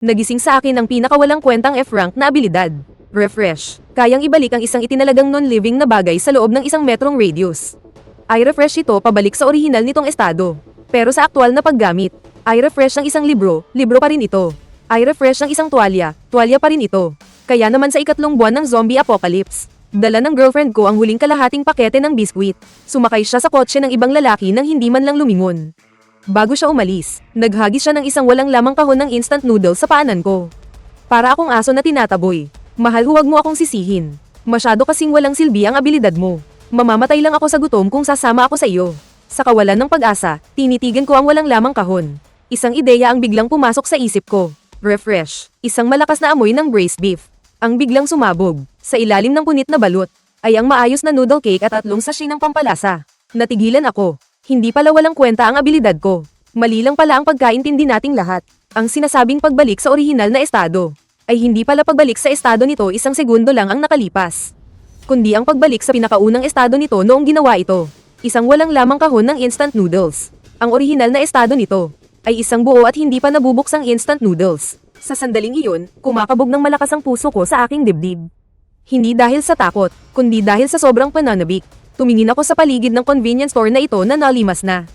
Nagising sa akin ang pinakawalang kwentang F-rank na abilidad. Refresh. Kayang ibalik ang isang itinalagang non-living na bagay sa loob ng isang metrong radius. I-refresh ito pabalik sa orihinal nitong estado. Pero sa aktual na paggamit, I-refresh ang isang libro pa rin ito. I-refresh ang isang tuwalya pa rin ito. Kaya naman sa ikatlong buwan ng zombie apocalypse, dala ng girlfriend ko ang huling kalahating pakete ng biskwit. Sumakay siya sa kotse ng ibang lalaki nang hindi man lang lumingon. Bago siya umalis, naghagis siya ng isang walang lamang kahon ng instant noodles sa paanan ko. Para akong aso na tinataboy. Mahal, huwag mo akong sisihin. Masyado kasing walang silbi ang abilidad mo. Mamamatay lang ako sa gutom kung sasama ako sa iyo. Sa kawalan ng pag-asa, tinitigan ko ang walang lamang kahon. Isang ideya ang biglang pumasok sa isip ko. Refresh. Isang malakas na amoy ng braised beef. Ang biglang sumabog. Sa ilalim ng punit na balot, ay ang maayos na noodle cake at 3 sachet ng pampalasa. Natigilan ako. Hindi pala walang kwenta ang abilidad ko. Mali lang pala ang pagkaintindi nating lahat. Ang sinasabing pagbalik sa orihinal na estado, ay hindi pala pagbalik sa estado nito 1 segundo lang ang nakalipas. Kundi ang pagbalik sa pinakaunang estado nito noong ginawa ito. Isang walang lamang kahon ng instant noodles. Ang orihinal na estado nito, ay isang buo at hindi pa nabubuksang instant noodles. Sa sandaling iyon, kumakabog ng malakas ang puso ko sa aking dibdib. Hindi dahil sa takot, kundi dahil sa sobrang pananabik. Tumingin ako sa paligid ng convenience store na ito na nalimas na.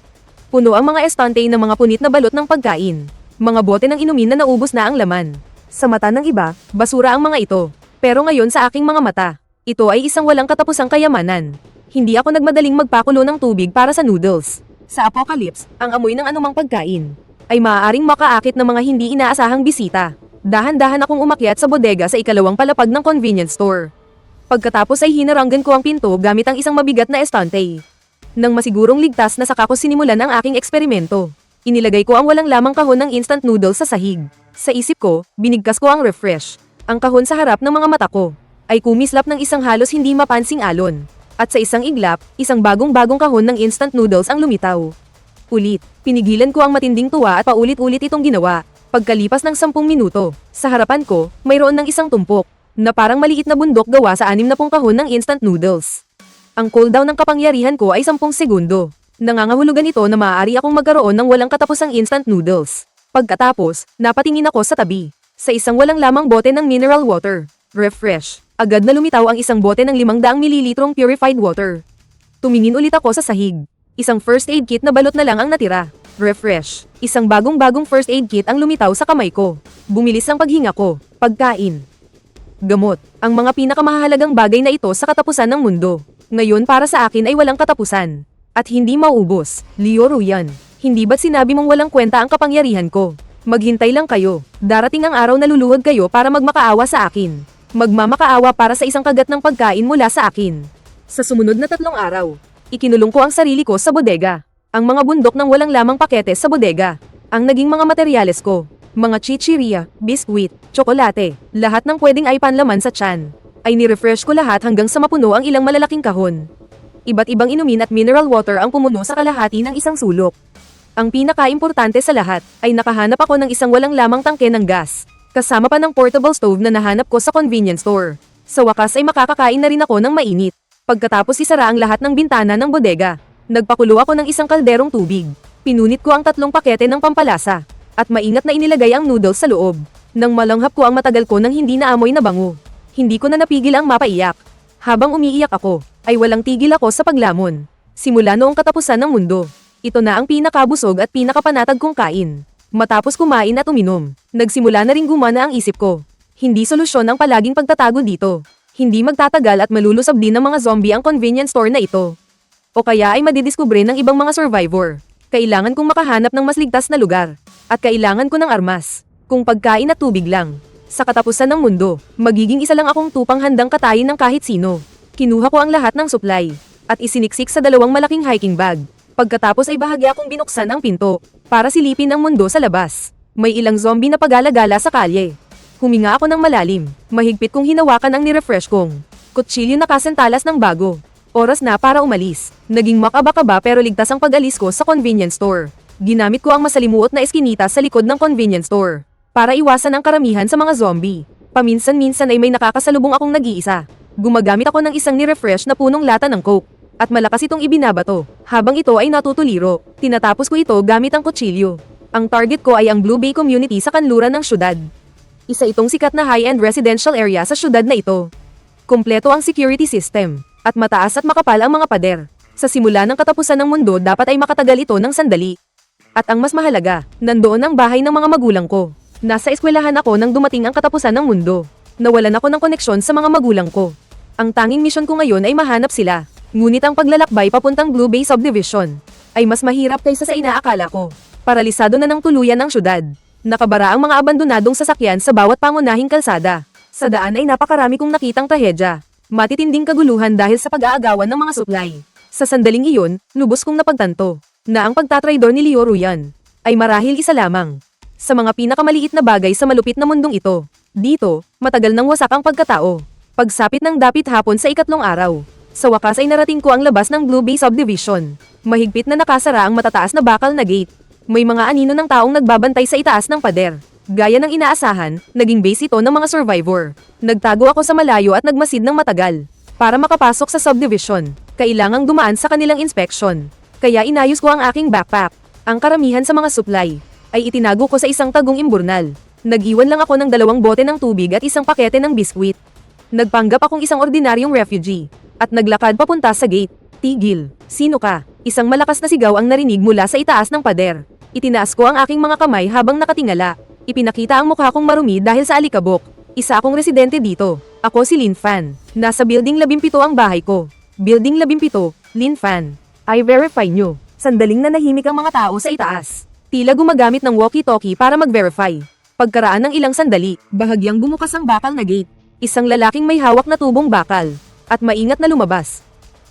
Puno ang mga estante ng mga punit na balot ng pagkain. Mga bote ng inumin na naubos na ang laman. Sa mata ng iba, basura ang mga ito. Pero ngayon sa aking mga mata, ito ay isang walang katapusang kayamanan. Hindi ako nagmadaling magpakulo ng tubig para sa noodles. Sa apocalypse, ang amoy ng anumang pagkain ay maaaring makaakit ng mga hindi inaasahang bisita. Dahan-dahan akong umakyat sa bodega sa ikalawang palapag ng convenience store. Pagkatapos ay hinaranggan ko ang pinto gamit ang isang mabigat na estante. Nang masigurong ligtas na saka ko sinimulan ang aking eksperimento, inilagay ko ang walang lamang kahon ng instant noodles sa sahig. Sa isip ko, binigkas ko ang refresh. Ang kahon sa harap ng mga mata ko ay kumislap ng isang halos hindi mapansing alon. At sa isang iglap, isang bagong-bagong kahon ng instant noodles ang lumitaw. Ulit, pinigilan ko ang matinding tuwa at paulit-ulit itong ginawa. Pagkalipas ng 10 minuto, sa harapan ko, mayroon ng isang tumpok na parang maliit na bundok gawa sa 60 kahon ng instant noodles. Ang cooldown ng kapangyarihan ko ay 10 segundo. Nangangahulugan ito na maaari akong magkaroon ng walang katapusang instant noodles. Pagkatapos, napatingin ako sa tabi. Sa isang walang lamang bote ng mineral water. Refresh. Agad na lumitaw ang isang bote ng 500 mililitrong purified water. Tumingin ulit ako sa sahig. Isang first aid kit na balot na lang ang natira. Refresh. Isang bagong-bagong first aid kit ang lumitaw sa kamay ko. Bumilis ang paghinga ko. Pagkain. Gamot. Ang mga pinakamahalagang bagay na ito sa katapusan ng mundo. Ngayon para sa akin ay walang katapusan. At hindi mauubos. Leo Ruyan. Hindi ba't sinabi mong walang kwenta ang kapangyarihan ko? Maghintay lang kayo. Darating ang araw na luluhod kayo para magmakaawa sa akin. Magmamakaawa para sa isang kagat ng pagkain mula sa akin. Sa sumunod na 3 araw, ikinulong ko ang sarili ko sa bodega. Ang mga bundok ng walang lamang pakete sa bodega. Ang naging mga materyales ko. Mga chichirya, biskwit, tsokolate, lahat ng pwedeng ay panlaman sa tiyan. Ay ni-refresh ko lahat hanggang sa mapuno ang ilang malalaking kahon. Iba't ibang inumin at mineral water ang pumuno sa kalahati ng isang sulok. Ang pinaka-importante sa lahat ay nakahanap ako ng isang walang lamang tangke ng gas. Kasama pa ng portable stove na nahanap ko sa convenience store. Sa wakas ay makakakain na rin ako ng mainit. Pagkatapos isara ang lahat ng bintana ng bodega, nagpakulo ako ng isang kalderong tubig. Pinunit ko ang 3 pakete ng pampalasa. At maingat na inilagay ang noodles sa loob. Nang malanghap ko ang matagal ko nang hindi naamoy na bango. Hindi ko na napigil ang mapaiyak. Habang umiiyak ako, ay walang tigil ako sa paglamon. Simula noong katapusan ng mundo. Ito na ang pinakabusog at pinakapanatag kong kain. Matapos kumain at uminom, nagsimula na ring gumana ang isip ko. Hindi solusyon ang palaging pagtatago dito. Hindi magtatagal at malulusab din ng mga zombie ang convenience store na ito. O kaya ay madidiskubre ng ibang mga survivor. Kailangan kong makahanap ng mas ligtas na lugar. At kailangan ko ng armas. Kung pagkain at tubig lang. Sa katapusan ng mundo, magiging isa lang akong tupang handang katayin ng kahit sino. Kinuha ko ang lahat ng supply. At isiniksik sa 2 malaking hiking bag. Pagkatapos ay bahagya akong binuksan ang pinto. Para silipin ang mundo sa labas. May ilang zombie na pagala-gala sa kalye. Huminga ako ng malalim. Mahigpit kong hinawakan ang nirefresh kong kutsilyo na kasentalas ng bago. Oras na para umalis. Naging makaba-kaba pero ligtas ang pag-alis ko sa convenience store. Ginamit ko ang masalimuot na eskinita sa likod ng convenience store. Para iwasan ang karamihan sa mga zombie. Paminsan-minsan ay may nakakasalubong akong nag-iisa. Gumagamit ako ng isang ni-refresh na punong lata ng Coke. At malakas itong ibinabato. Habang ito ay natutuliro, tinatapos ko ito gamit ang kutsilyo. Ang target ko ay ang Blue Bay community sa kanluran ng syudad. Isa itong sikat na high-end residential area sa syudad na ito. Kumpleto ang security system, at mataas at makapal ang mga pader. Sa simula ng katapusan ng mundo dapat ay makatagal ito ng sandali. At ang mas mahalaga, nandoon ang bahay ng mga magulang ko. Nasa eskwelahan ako nang dumating ang katapusan ng mundo. Nawalan ako ng koneksyon sa mga magulang ko. Ang tanging misyon ko ngayon ay mahanap sila. Ngunit ang paglalakbay papuntang Blue Bay Subdivision ay mas mahirap kaysa sa inaakala ko. Paralisado na ng tuluyan ang syudad. Nakabara ang mga abandonadong sasakyan sa bawat pangunahing kalsada. Sa daan ay napakarami kong nakitang trahedya. Matitinding kaguluhan dahil sa pag-aagawan ng mga supply. Sa sandaling iyon, lubos kong napagtanto na ang pagtatraidor ni Leo Ruyan ay marahil isa lamang sa mga pinakamaliit na bagay sa malupit na mundong ito. Dito, matagal nang wasak ang pagkatao. Pagsapit ng dapit hapon sa ikatlong araw, sa wakas ay narating ko ang labas ng Blue Bay Subdivision. Mahigpit na nakasara ang matataas na bakal na gate. May mga anino ng taong nagbabantay sa itaas ng pader. Gaya ng inaasahan, naging base ito ng mga survivor. Nagtago ako sa malayo at nagmasid ng matagal. Para makapasok sa subdivision, kailangang dumaan sa kanilang inspection. Kaya inayos ko ang aking backpack. Ang karamihan sa mga supply ay itinago ko sa isang tagong imburnal. Nag-iwan lang ako ng 2 bote ng tubig at isang pakete ng biskwit. Nagpanggap akong isang ordinaryong refugee at naglakad papunta sa gate. Tigil, sino ka? Isang malakas na sigaw ang narinig mula sa itaas ng pader. Itinaas ko ang aking mga kamay habang nakatingala. Ipinakita ang mukha kong marumi dahil sa alikabok. Isa akong residente dito. Ako si Lin Fan. Nasa Building 17 ang bahay ko. Building 17, Lin Fan. I verify nyo. Sandaling nanahimik ang mga tao sa itaas. Tila gumagamit ng walkie-talkie para mag-verify. Pagkaraan ng ilang sandali, bahagyang bumukas ang bakal na gate. Isang lalaking may hawak na tubong bakal. At maingat na lumabas.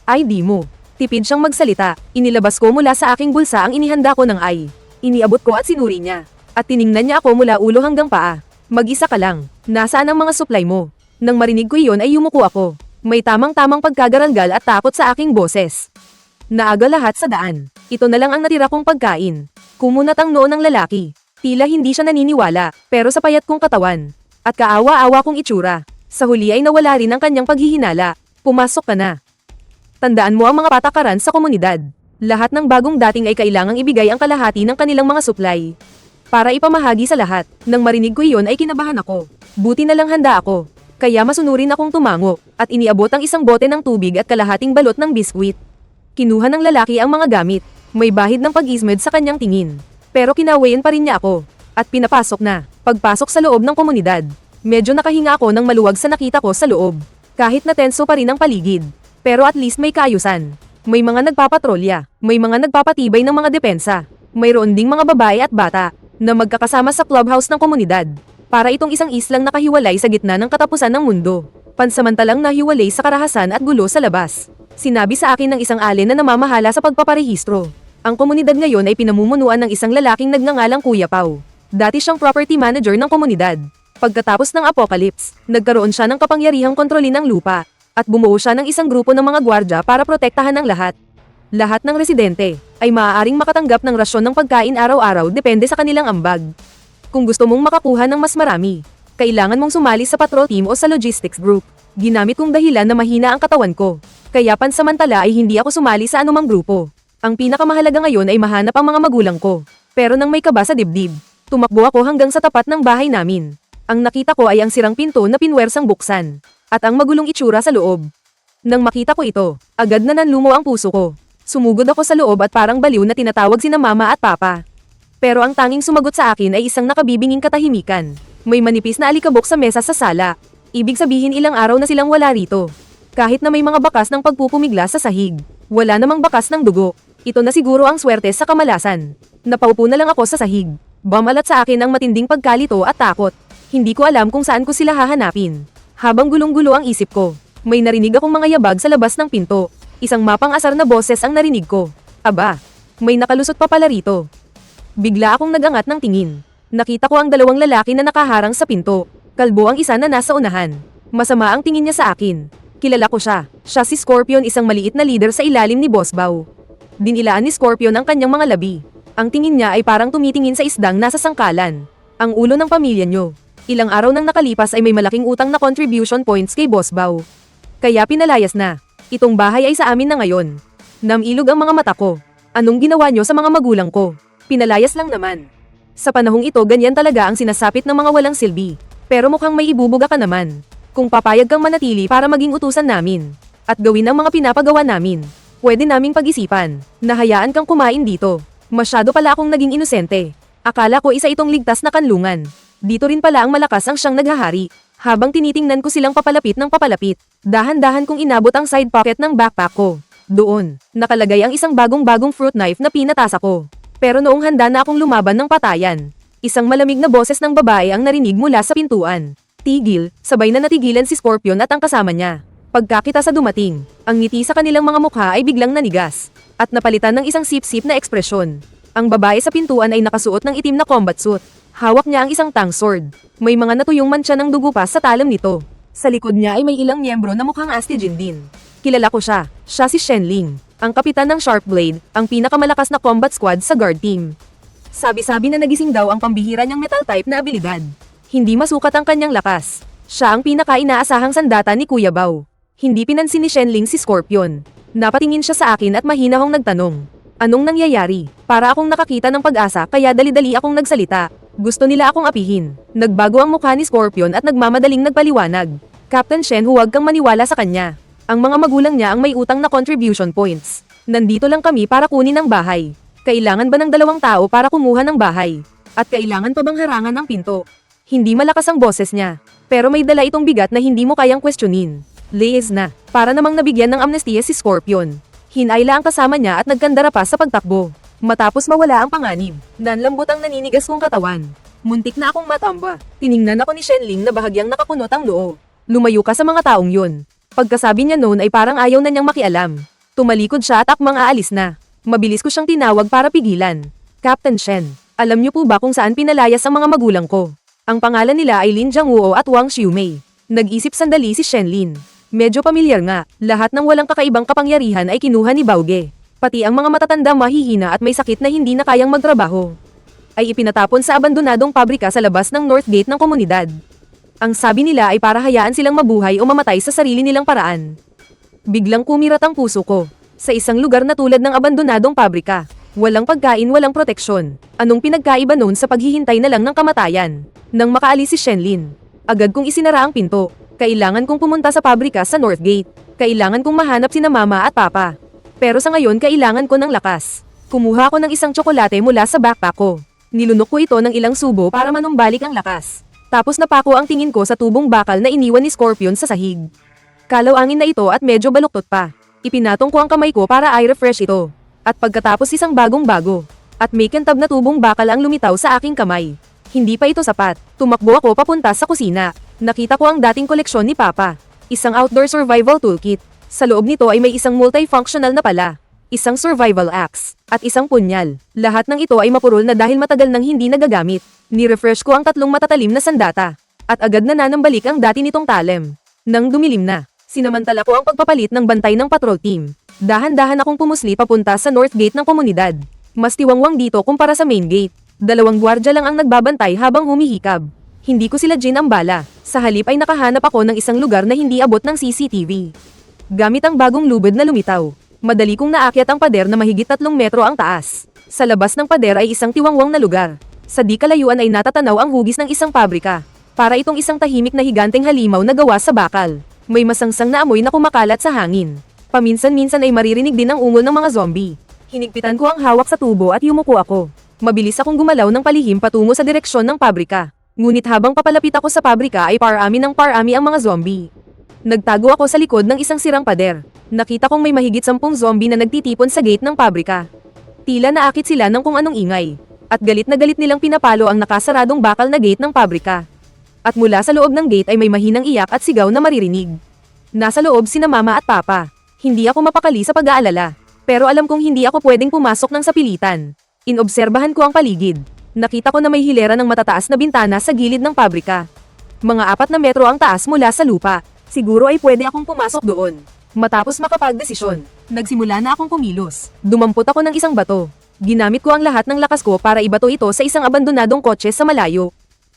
ID mo. Tipid siyang magsalita. Inilabas ko mula sa aking bulsa ang inihanda ko ng ay. Iniabot ko at sinuri niya. At tiningnan niya ako mula ulo hanggang paa. Mag-isa ka lang. Nasaan ang mga supply mo? Nang marinig ko iyon ay yumuko ako. May tamang-tamang pagkagarangal at takot sa aking boses. Naaga lahat sa daan. Ito na lang ang natira kong pagkain. Kumunat ang noo ng lalaki. Tila hindi siya naniniwala, pero sa payat kong katawan. At kaawa-awa kong itsura. Sa huli ay nawala rin ang kanyang paghihinala. Pumasok ka na. Tandaan mo ang mga patakaran sa komunidad. Lahat ng bagong dating ay kailangang ibigay ang kalahati ng kanilang mga supply. Para ipamahagi sa lahat, nang marinig ko iyon ay kinabahan ako. Buti na lang handa ako. Kaya masunurin akong tumango, at iniabot ang isang bote ng tubig at kalahating balot ng biskwit. Kinuha ng lalaki ang mga gamit. May bahid ng pag-ismed sa kanyang tingin. Pero kinawayan pa rin niya ako. At pinapasok na. Pagpasok sa loob ng komunidad, medyo nakahinga ako nang maluwag sa nakita ko sa loob. Kahit na tenso pa rin ang paligid. Pero at least may kaayusan. May mga nagpapatrolya, may mga nagpapatibay ng mga depensa, mayroon ding mga babae at bata na magkakasama sa clubhouse ng komunidad. Para itong isang islang nakahiwalay sa gitna ng katapusan ng mundo. Pansamantalang nahiwalay sa karahasan at gulo sa labas. Sinabi sa akin ng isang alin na namamahala sa pagpaparehistro. Ang komunidad ngayon ay pinamumunuan ng isang lalaking nagngangalang Kuya Pau. Dati siyang property manager ng komunidad. Pagkatapos ng apocalypse, nagkaroon siya ng kapangyarihang kontrolin ng lupa. At bumuo siya ng isang grupo ng mga gwardya para protektahan ang lahat. Lahat ng residente ay maaaring makatanggap ng rasyon ng pagkain araw-araw depende sa kanilang ambag. Kung gusto mong makakuha ng mas marami, kailangan mong sumali sa patrol team o sa logistics group. Ginamit kong dahilan na mahina ang katawan ko. Kaya pansamantala ay hindi ako sumali sa anumang grupo. Ang pinakamahalaga ngayon ay mahanap ang mga magulang ko. Pero nang may kaba sa dibdib, tumakbo ako hanggang sa tapat ng bahay namin. Ang nakita ko ay ang sirang pinto na pinwersang buksan. At ang magulong itsura sa loob. Nang makita ko ito, agad na nanlumo ang puso ko. Sumugod ako sa loob at parang baliw na tinatawag sina mama at papa. Pero ang tanging sumagot sa akin ay isang nakabibinging katahimikan. May manipis na alikabok sa mesa sa sala. Ibig sabihin ilang araw na silang wala rito. Kahit na may mga bakas ng pagpupumigla sa sahig, wala namang bakas ng dugo. Ito na siguro ang swerte sa kamalasan. Napaupo na lang ako sa sahig. Bamalat sa akin ang matinding pagkalito at takot. Hindi ko alam kung saan ko sila hahanapin. Habang gulong-gulo ang isip ko, may narinig akong mga yabag sa labas ng pinto. Isang mapang-asar na boses ang narinig ko. Aba, may nakalusot pa pala rito. Bigla akong nagangat ng tingin. Nakita ko ang 2 lalaki na nakaharang sa pinto. Kalbo ang isa na nasa unahan. Masama ang tingin niya sa akin. Kilala ko siya. Siya si Scorpion, isang maliit na leader sa ilalim ni Boss Bao. Dinilaan ni Scorpion ang kanyang mga labi. Ang tingin niya ay parang tumitingin sa isdang nasa sangkalan. Ang ulo ng pamilya niyo. Ilang araw nang nakalipas ay may malaking utang na contribution points kay Boss Bao. Kaya pinalayas na. Itong bahay ay sa amin na ngayon. Namilog ang mga mata ko. Anong ginawa niyo sa mga magulang ko? Pinalayas lang naman. Sa panahong ito ganyan talaga ang sinasapit ng mga walang silbi. Pero mukhang may ibubuga ka naman. Kung papayag kang manatili para maging utusan namin, at gawin ang mga pinapagawa namin, pwede naming pag-isipan, na hayaan kang kumain dito. Masyado pala akong naging inosente. Akala ko isa itong ligtas na kanlungan. Dito rin pala ang malakas ang siyang naghahari. Habang tinitingnan ko silang papalapit ng papalapit, dahan-dahan kong inabot ang side pocket ng backpack ko. Doon, nakalagay ang isang bagong-bagong fruit knife na pinatasa ko. Pero noong handa na akong lumaban ng patayan, isang malamig na boses ng babae ang narinig mula sa pintuan. Tigil, sabay na natigilan si Scorpion at ang kasama niya. Pagkakita sa dumating, ang ngiti sa kanilang mga mukha ay biglang nanigas, at napalitan ng isang sip-sip na ekspresyon. Ang babae sa pintuan ay nakasuot ng itim na combat suit. Hawak niya ang isang tang sword. May mga natuyong mantsa ng dugo pa sa talam nito. Sa likod niya ay may ilang miyembro na mukhang astigin din. Kilala ko siya. Siya si Shenling, ang kapitan ng Sharpblade, ang pinakamalakas na combat squad sa guard team. Sabi-sabi na nagising daw ang pambihira niyang metal type na abilidad. Hindi masukat ang kanyang lakas. Siya ang pinaka-inaasahang sandata ni Kuya Bao. Hindi pinansin ni Shenling si Scorpion. Napatingin siya sa akin at mahinahong nagtanong. Anong nangyayari? Para akong nakakita ng pag-asa kaya dali-dali akong nagsalita. Gusto nila akong apihin. Nagbago ang mukha ni Scorpion at nagmamadaling nagpaliwanag. Captain Shen, huwag kang maniwala sa kanya. Ang mga magulang niya ang may utang na contribution points. Nandito lang kami para kunin ang bahay. Kailangan ba ng 2 tao para kumuha ng bahay? At kailangan pa bang harangan ang pinto? Hindi malakas ang boses niya. Pero may dala itong bigat na hindi mo kayang questionin. Lies na. Para namang nabigyan ng amnestia si Scorpion. Hinayla ang kasama niya at nagkandara pa sa pagtakbo. Matapos mawala ang panganib, nanlambot ang naninigas kong katawan. Muntik na akong matamba. Tiningnan ako ni Shenling na bahagyang nakakunot ang noo. Lumayo ka sa mga taong yun. Pagkasabi niya noon ay parang ayaw na niyang makialam. Tumalikod siya at akmang aalis na. Mabilis ko siyang tinawag para pigilan. Captain Shen, alam niyo po ba kung saan pinalayas ang mga magulang ko? Ang pangalan nila ay Lin Jiangwoo at Wang Xiumei. Nag-isip sandali si Shenlin. Medyo pamilyar nga, lahat ng walang kakaibang kapangyarihan ay kinuha ni Bauge. Pati ang mga matatanda mahihina at may sakit na hindi na kayang magtrabaho ay ipinatapon sa abandonadong pabrika sa labas ng North Gate ng komunidad. Ang sabi nila ay para hayaan silang mabuhay o mamatay sa sarili nilang paraan. Biglang kumirat ang puso ko. Sa isang lugar na tulad ng abandonadong pabrika, walang pagkain, walang proteksyon. Anong pinagkaiba noon sa paghihintay na lang ng kamatayan? Nang makaalis si Shenlin, agad kong isinara ang pinto. Kailangan kong pumunta sa pabrika sa North Gate. Kailangan kong mahanap sina Mama at Papa. Pero sa ngayon kailangan ko ng lakas. Kumuha ko ng isang tsokolate mula sa backpack ko. Nilunok ko ito ng ilang subo para manumbalik ang lakas. Tapos napako ang tingin ko sa tubong bakal na iniwan ni Scorpion sa sahig. Kalawangin na ito at medyo baluktot pa. Ipinatong ko ang kamay ko para i-refresh ito. At pagkatapos isang bagong-bago. At may kintab na tubong bakal ang lumitaw sa aking kamay. Hindi pa ito sapat. Tumakbo ako papunta sa kusina. Nakita ko ang dating koleksyon ni Papa. Isang outdoor survival toolkit. Sa loob nito ay may isang multifunctional na pala. Isang survival axe, at isang punyal. Lahat ng ito ay mapurol na dahil matagal nang hindi nagagamit. Ni-refresh ko ang 3 matatalim na sandata. At agad na nanambalik ang dati nitong talem. Nang dumilim na, sinamantala ko ang pagpapalit ng bantay ng patrol team. Dahan-dahan akong pumusli papunta sa North Gate ng komunidad. Mas tiwangwang dito kumpara sa main gate. 2 gwardya lang ang nagbabantay habang humihikab. Hindi ko sila ginambala. Sa halip ay nakahanap ako ng isang lugar na hindi abot ng CCTV. Gamit ang bagong lubid na lumitaw, madali kong naakyat ang pader na mahigit 3 metro ang taas. Sa labas ng pader ay isang tiwangwang na lugar. Sa di kalayuan ay natatanaw ang hugis ng isang pabrika. Para itong isang tahimik na higanteng halimaw na gawa sa bakal. May masangsang na amoy na kumakalat sa hangin. Paminsan-minsan ay maririnig din ang ungol ng mga zombie. Hinigpitan ko ang hawak sa tubo at yumuko ako. Mabilis akong gumalaw ng palihim patungo sa direksyon ng pabrika. Ngunit habang papalapit ako sa pabrika ay parami ng parami ang mga zombie. Nagtago ako sa likod ng isang sirang pader. Nakita kong may mahigit 10 zombie na nagtitipon sa gate ng pabrika. Tila naakit sila ng kung anong ingay. At galit na galit nilang pinapalo ang nakasaradong bakal na gate ng pabrika. At mula sa loob ng gate ay may mahinang iyak at sigaw na maririnig. Nasa loob sina Mama at Papa. Hindi ako mapakali sa pag-aalala. Pero alam kong hindi ako pwedeng pumasok ng sapilitan. Inobserbahan ko ang paligid. Nakita ko na may hilera ng matataas na bintana sa gilid ng pabrika. Mga 4 na metro ang taas mula sa lupa. Siguro ay pwede akong pumasok doon. Matapos makapagdesisyon, nagsimula na akong kumilos. Dumampot ako ng isang bato. Ginamit ko ang lahat ng lakas ko para ibato ito sa isang abandonadong kotse sa malayo.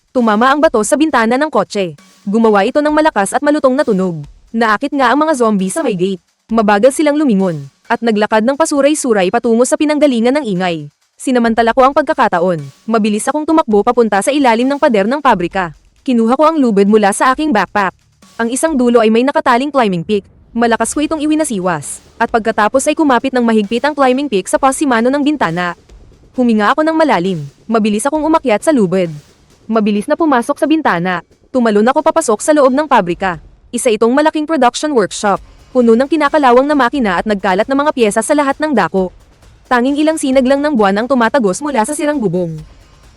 Tumama ang bato sa bintana ng kotse. Gumawa ito ng malakas at malutong na tunog. Naakit nga ang mga zombie sa may gate. Mabagal silang lumingon, at naglakad ng pasuray-suray patungo sa pinanggalingan ng ingay. Sinamantala ko ang pagkakataon. Mabilis akong tumakbo papunta sa ilalim ng pader ng pabrika. Kinuha ko ang lubid mula sa aking backpack. Ang isang dulo ay may nakataling climbing pick. Malakas ko itong iwinasiwas. At pagkatapos ay kumapit ng mahigpit ang climbing pick sa pasimano ng bintana. Huminga ako ng malalim. Mabilis akong umakyat sa lubid. Mabilis na pumasok sa bintana. Tumalon ako papasok sa loob ng pabrika. Isa itong malaking production workshop. Puno ng kinakalawang na makina at nagkalat na mga pyesa sa lahat ng dako. Tanging ilang sinag lang ng buwan ang tumatagos mula sa sirang bubong.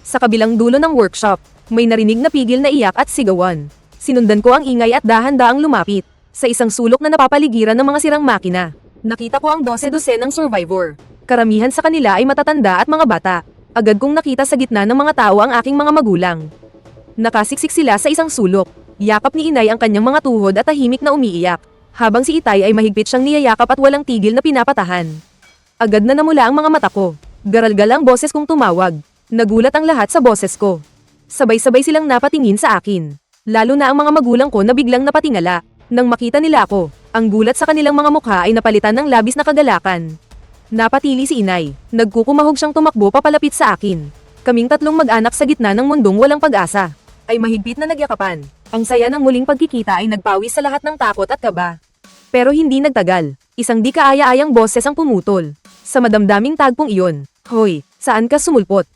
Sa kabilang dulo ng workshop, may narinig na pigil na iyak at sigawan. Sinundan ko ang ingay at dahan-daang lumapit. Sa isang sulok na napapaligiran ng mga sirang makina, nakita ko ang 12 ng survivor. Karamihan sa kanila ay matatanda at mga bata. Agad kong nakita sa gitna ng mga tao ang aking mga magulang. Nakasiksik sila sa isang sulok. Yakap ni inay ang kanyang mga tuhod at tahimik na umiiyak. Habang si itay ay mahigpit siyang niyayakap at walang tigil na pinapatahan. Agad na namula ang mga mata ko. Garalgal ang boses kong tumawag. Nagulat ang lahat sa boses ko. Sabay-sabay silang napatingin sa akin. Lalo na ang mga magulang ko na biglang napatingala. Nang makita nila ako, ang gulat sa kanilang mga mukha ay napalitan ng labis na kagalakan. Napatili si inay. Nagkukumahog siyang tumakbo papalapit sa akin. Kaming tatlong mag-anak sa gitna ng mundong walang pag-asa ay mahigpit na nagyakapan. Ang saya ng muling pagkikita ay nagpawis sa lahat ng takot at kaba. Pero hindi nagtagal. Isang di kaaya-ayang boses ang pumutol. Sa madamdaming tagpong iyon, "Hoy, saan ka sumulpot?"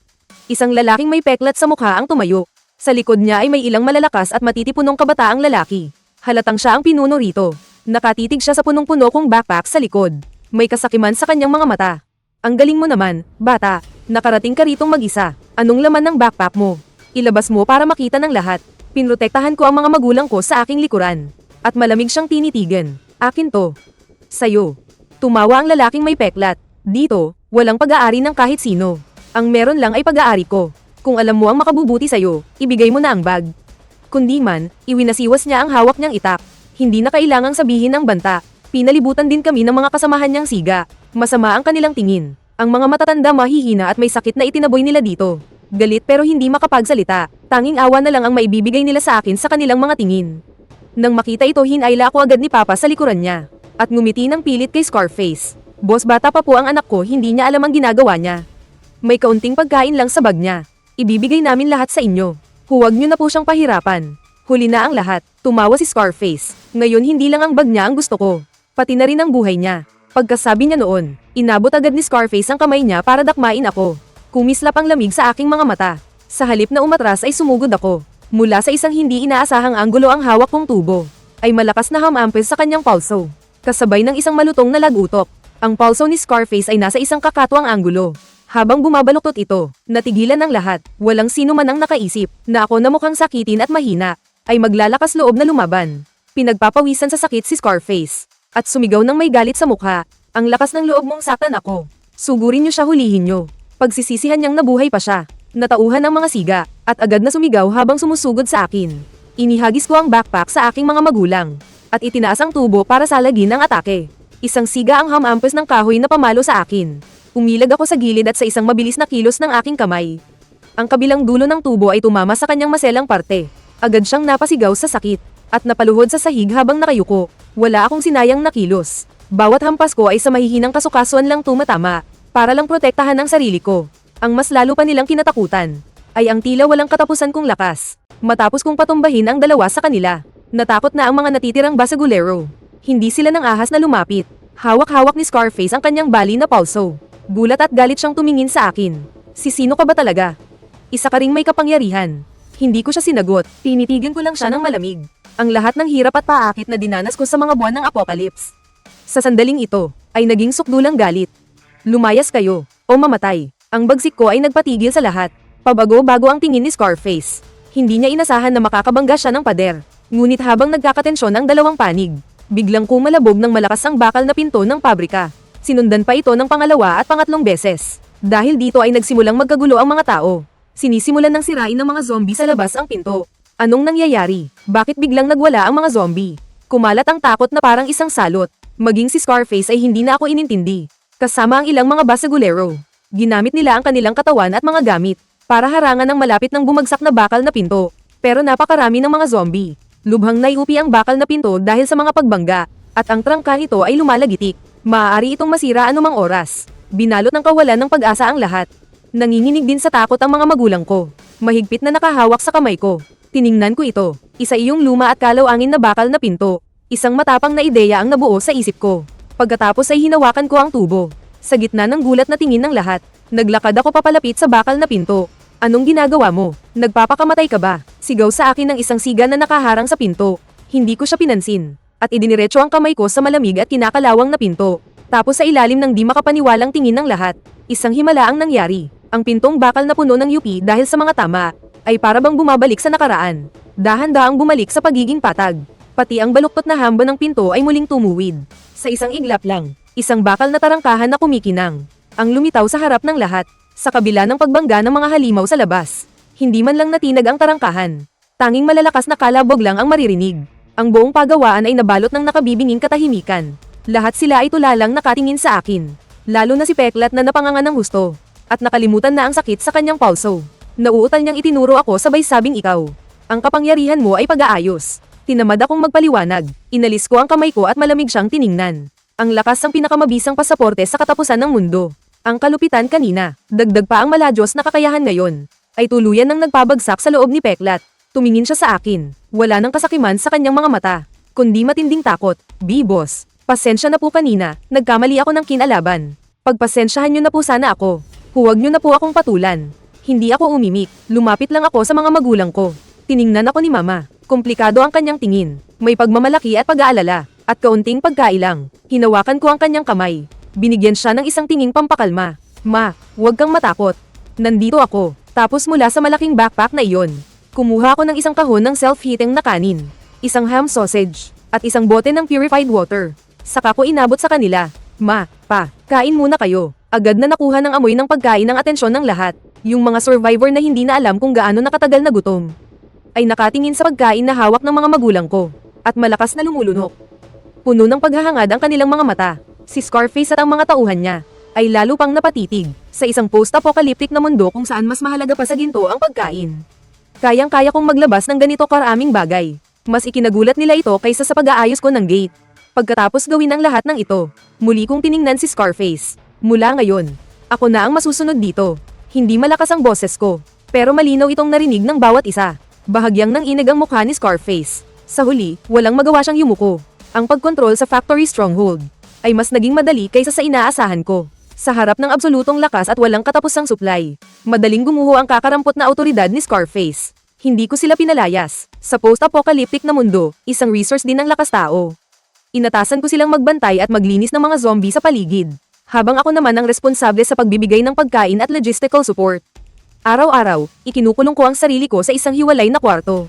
Isang lalaking may peklat sa mukha ang tumayo. Sa likod niya ay may ilang malalakas at matitipunong kabataang lalaki. Halatang siya ang pinuno rito. Nakatitig siya sa punong-puno kong backpack sa likod. May kasakiman sa kanyang mga mata. "Ang galing mo naman, bata. Nakarating ka ritong mag-isa. Anong laman ng backpack mo? Ilabas mo para makita ng lahat." Pinrotektahan ko ang mga magulang ko sa aking likuran. At malamig siyang tinitigan. "Akin to." "Sayo." Tumawa ang lalaking may peklat. "Dito, walang pag-aari ng kahit sino. Ang meron lang ay pag-aari ko. Kung alam mo ang makabubuti sa'yo, ibigay mo na ang bag." Kundi man, iwinasiwas niya ang hawak niyang itak. Hindi na kailangang sabihin ng banta. Pinalibutan din kami ng mga kasamahan niyang siga. Masama ang kanilang tingin. Ang mga matatanda mahihina at may sakit na itinaboy nila dito. Galit pero hindi makapagsalita. Tanging awa na lang ang maibibigay nila sa akin sa kanilang mga tingin. Nang makita ito, hinayla ako agad ni Papa sa likuran niya. At ngumiti ng pilit kay Scarface. "Boss, bata pa po ang anak ko, hindi niya alam ang ginagawa niya. May kaunting pagkain lang sa bag niya. Ibibigay namin lahat sa inyo. Huwag niyo na po siyang pahirapan." Huli na ang lahat. Tumawa si Scarface. Ngayon hindi lang ang bag niya ang gusto ko. Pati na rin ang buhay niya. Pagkasabi niya noon, inabot agad ni Scarface ang kamay niya para dakmain ako. Kumislap ang lamig sa aking mga mata. Sa halip na umatras ay sumugod ako. Mula sa isang hindi inaasahang anggulo ang hawak kong tubo. Ay malakas na hamampes sa kanyang pulso. Kasabay ng isang malutong na lagutok. Ang pulso ni Scarface ay nasa isang kakatwang anggulo. Habang bumabaluktot ito, natigilan ng lahat. Walang sino man ang nakaisip na ako na mukhang sakitin at mahina ay maglalakas loob na lumaban. Pinagpapawisan sa sakit si Scarface at sumigaw ng may galit sa mukha. "Ang lakas ng loob mong saktan ako. Sugurin niyo siya, hulihin niyo." Pagsisisihan niyang nabuhay pa siya. Natauhan ang mga siga at agad na sumigaw habang sumusugod sa akin. Inihagis ko ang backpack sa aking mga magulang at itinaas ang tubo para salagin ang atake. Isang siga ang hamampes ng kahoy na pamalo sa akin. Umilag ako sa gilid at sa isang mabilis na kilos ng aking kamay. Ang kabilang dulo ng tubo ay tumama sa kanyang maselang parte. Agad siyang napasigaw sa sakit at napaluhod sa sahig habang nakayuko. Wala akong sinayang na kilos. Bawat hampas ko ay sa mahihinang kasukasuan lang tumatama para lang protektahan ang sarili ko. Ang mas lalo pa nilang kinatakutan ay ang tila walang katapusan kong lakas. Matapos kong patumbahin ang dalawa sa kanila, natakot na ang mga natitirang basagulero. Hindi sila nang ahas na lumapit. Hawak-hawak ni Scarface ang kanyang bali na pulso. Gulat at galit siyang tumingin sa akin. "Si sino ka ba talaga? Isa ka ring may kapangyarihan." Hindi ko siya sinagot. Tinitigan ko lang siya ng malamig. Ang lahat ng hirap at paakit na dinanas ko sa mga buwan ng apocalypse. Sa sandaling ito, ay naging sukdulang galit. "Lumayas kayo, o mamatay." Ang bagsik ko ay nagpatigil sa lahat. Pabago-bago ang tingin ni Scarface. Hindi niya inasahan na makakabangga siya ng pader. Ngunit habang nagkakatensyon ang dalawang panig, biglang kumalabog ng malakas ang bakal na pinto ng pabrika. Sinundan pa ito ng pangalawa at pangatlong beses. Dahil dito ay nagsimulang magkagulo ang mga tao. Sinisimulan ng sirain ng mga zombie sa labas ang pinto. Anong nangyayari? Bakit biglang nagwala ang mga zombie? Kumalat ang takot na parang isang salot. Maging si Scarface ay hindi na ako inintindi. Kasama ang ilang mga basagulero. Ginamit nila ang kanilang katawan at mga gamit para harangan ang malapit ng bumagsak na bakal na pinto. Pero napakarami ng mga zombie. Lubhang naiupi ang bakal na pinto dahil sa mga pagbangga. At ang trangka nito ay lumalagitik. Maaari itong masira anumang oras. Binalot ng kawalan ng pag-asa ang lahat. Nanginginig din sa takot ang mga magulang ko. Mahigpit na nakahawak sa kamay ko. Tiningnan ko ito. Isa iyong luma at kalawangin na bakal na pinto. Isang matapang na ideya ang nabuo sa isip ko. Pagkatapos ay hinawakan ko ang tubo. Sa gitna ng gulat na tingin ng lahat, naglakad ako papalapit sa bakal na pinto. Anong ginagawa mo? Nagpapakamatay ka ba? Sigaw sa akin ng isang siga na nakaharang sa pinto. Hindi ko siya pinansin. At idiniretso ang kamay ko sa malamig at kinakalawang na pinto. Tapos sa ilalim ng di makapaniwalang tingin ng lahat, isang himala ang nangyari. Ang pintong bakal na puno ng UP dahil sa mga tama, ay para bang bumabalik sa nakaraan. Dahan-dahang bumalik sa pagiging patag. Pati ang baluktot na hamba ng pinto ay muling tumuwid. Sa isang iglap lang, isang bakal na tarangkahan na kumikinang. Ang lumitaw sa harap ng lahat, sa kabila ng pagbangga ng mga halimaw sa labas. Hindi man lang natinag ang tarangkahan. Tanging malalakas na kalabog lang ang maririnig. Ang buong pagawaan ay nabalot ng nakabibinging katahimikan. Lahat sila ay tulalang nakatingin sa akin. Lalo na si Peklat na napanganga ng husto. At nakalimutan na ang sakit sa kanyang pulso. Nauutal niyang itinuro ako sabay sabing ikaw. Ang kapangyarihan mo ay pag-aayos. Tinamad akong magpaliwanag. Inalis ko ang kamay ko at malamig siyang tiningnan. Ang lakas ng pinakamabisang pasaporte sa katapusan ng mundo. Ang kalupitan kanina, dagdag pa ang maladyos na kakayahan ngayon, ay tuluyan nang nagpabagsak sa loob ni Peklat. Tumingin siya sa akin. Wala nang kasakiman sa kanyang mga mata, kundi matinding takot. Boss, pasensya na po kanina, nagkamali ako ng kinalaban. Pagpasensyahan niyo na po sana ako. Huwag niyo na po akong patulan. Hindi ako umimik, lumapit lang ako sa mga magulang ko. Tiningnan ako ni Mama. Komplikado ang kanyang tingin. May pagmamalaki at pag-aalala, at kaunting pagkailang. Hinawakan ko ang kanyang kamay. Binigyan siya ng isang tinging pampakalma. Ma, huwag kang matakot. Nandito ako. Tapos mula sa malaking backpack na iyon, kumuha ako ng isang kahon ng self-heating na kanin, isang ham sausage, at isang bote ng purified water. Saka ko inabot sa kanila. Ma, pa, kain muna kayo. Agad na nakuha ng amoy ng pagkain ang atensyon ng lahat. Yung mga survivor na hindi na alam kung gaano nakatagal na gutom, ay nakatingin sa pagkain na hawak ng mga magulang ko, at malakas na lumulunok. Puno ng paghahangad ang kanilang mga mata. Si Scarface at ang mga tauhan niya, ay lalo pang napatitig, sa isang post-apocalyptic na mundo kung saan mas mahalaga pa sa ginto ang pagkain. Kayang-kaya kong maglabas ng ganito karaming bagay. Mas ikinagulat nila ito kaysa sa pag-aayos ko ng gate. Pagkatapos gawin ang lahat ng ito, muli kong tiningnan si Scarface. Mula ngayon, ako na ang masusunod dito. Hindi malakas ang boses ko, pero malinaw itong narinig ng bawat isa. Bahagyang nang inag ang mukha ni Scarface. Sa huli, walang magawa siyang yumuko. Ang pagkontrol sa factory stronghold ay mas naging madali kaysa sa inaasahan ko. Sa harap ng absolutong lakas at walang katapusang supply, madaling gumuho ang kakarampot na autoridad ni Scarface. Hindi ko sila pinalayas. Sa post-apocalyptic na mundo, isang resource din ang lakas tao. Inatasan ko silang magbantay at maglinis ng mga zombie sa paligid, habang ako naman ang responsable sa pagbibigay ng pagkain at logistical support. Araw-araw, ikinukulong ko ang sarili ko sa isang hiwalay na kwarto.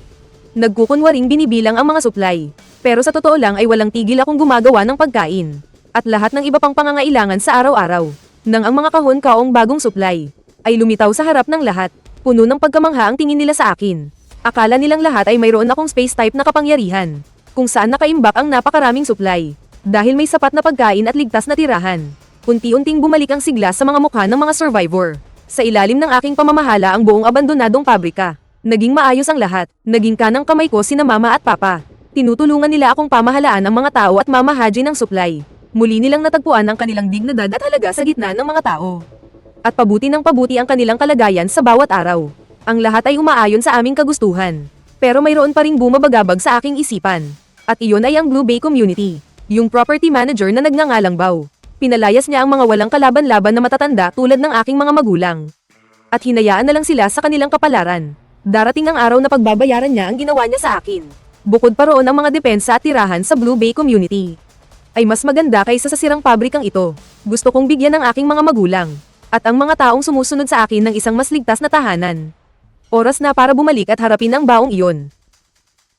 Nagkukunwaring binibilang ang mga supply, pero sa totoo lang ay walang tigil akong gumagawa ng pagkain at lahat ng iba pang pangangailangan sa araw-araw. Nang ang mga kahon kaong bagong supply ay lumitaw sa harap ng lahat, puno ng pagkamangha ang tingin nila sa akin. Akala nilang lahat ay mayroon akong space type na kapangyarihan, kung saan nakaimbak ang napakaraming supply. Dahil may sapat na pagkain at ligtas na tirahan, unti-unting bumalik ang sigla sa mga mukha ng mga survivor. Sa ilalim ng aking pamamahala ang buong abandonadong pabrika. Naging maayos ang lahat, naging kanang kamay ko sina Mama at Papa. Tinutulungan nila akong pamahalaan ang mga tao at mamahaji ng supply. Muli nilang natagpuan ang kanilang dignidad at halaga sa gitna ng mga tao. At pabuti ng pabuti ang kanilang kalagayan sa bawat araw. Ang lahat ay umaayon sa aming kagustuhan. Pero mayroon pa ring bumabagabag sa aking isipan. At iyon ay ang Blue Bay Community. Yung property manager na nagngangalang Bao. Pinalayas niya ang mga walang kalaban-laban na matatanda tulad ng aking mga magulang. At hinayaan na lang sila sa kanilang kapalaran. Darating ang araw na pagbabayaran niya ang ginawa niya sa akin. Bukod pa roon ang mga depensa at tirahan sa Blue Bay Community ay mas maganda kaysa sa sirang pabrikang ito. Gusto kong bigyan ng aking mga magulang at ang mga taong sumusunod sa akin ng isang mas ligtas na tahanan. Oras na para bumalik at harapin ang baong iyon.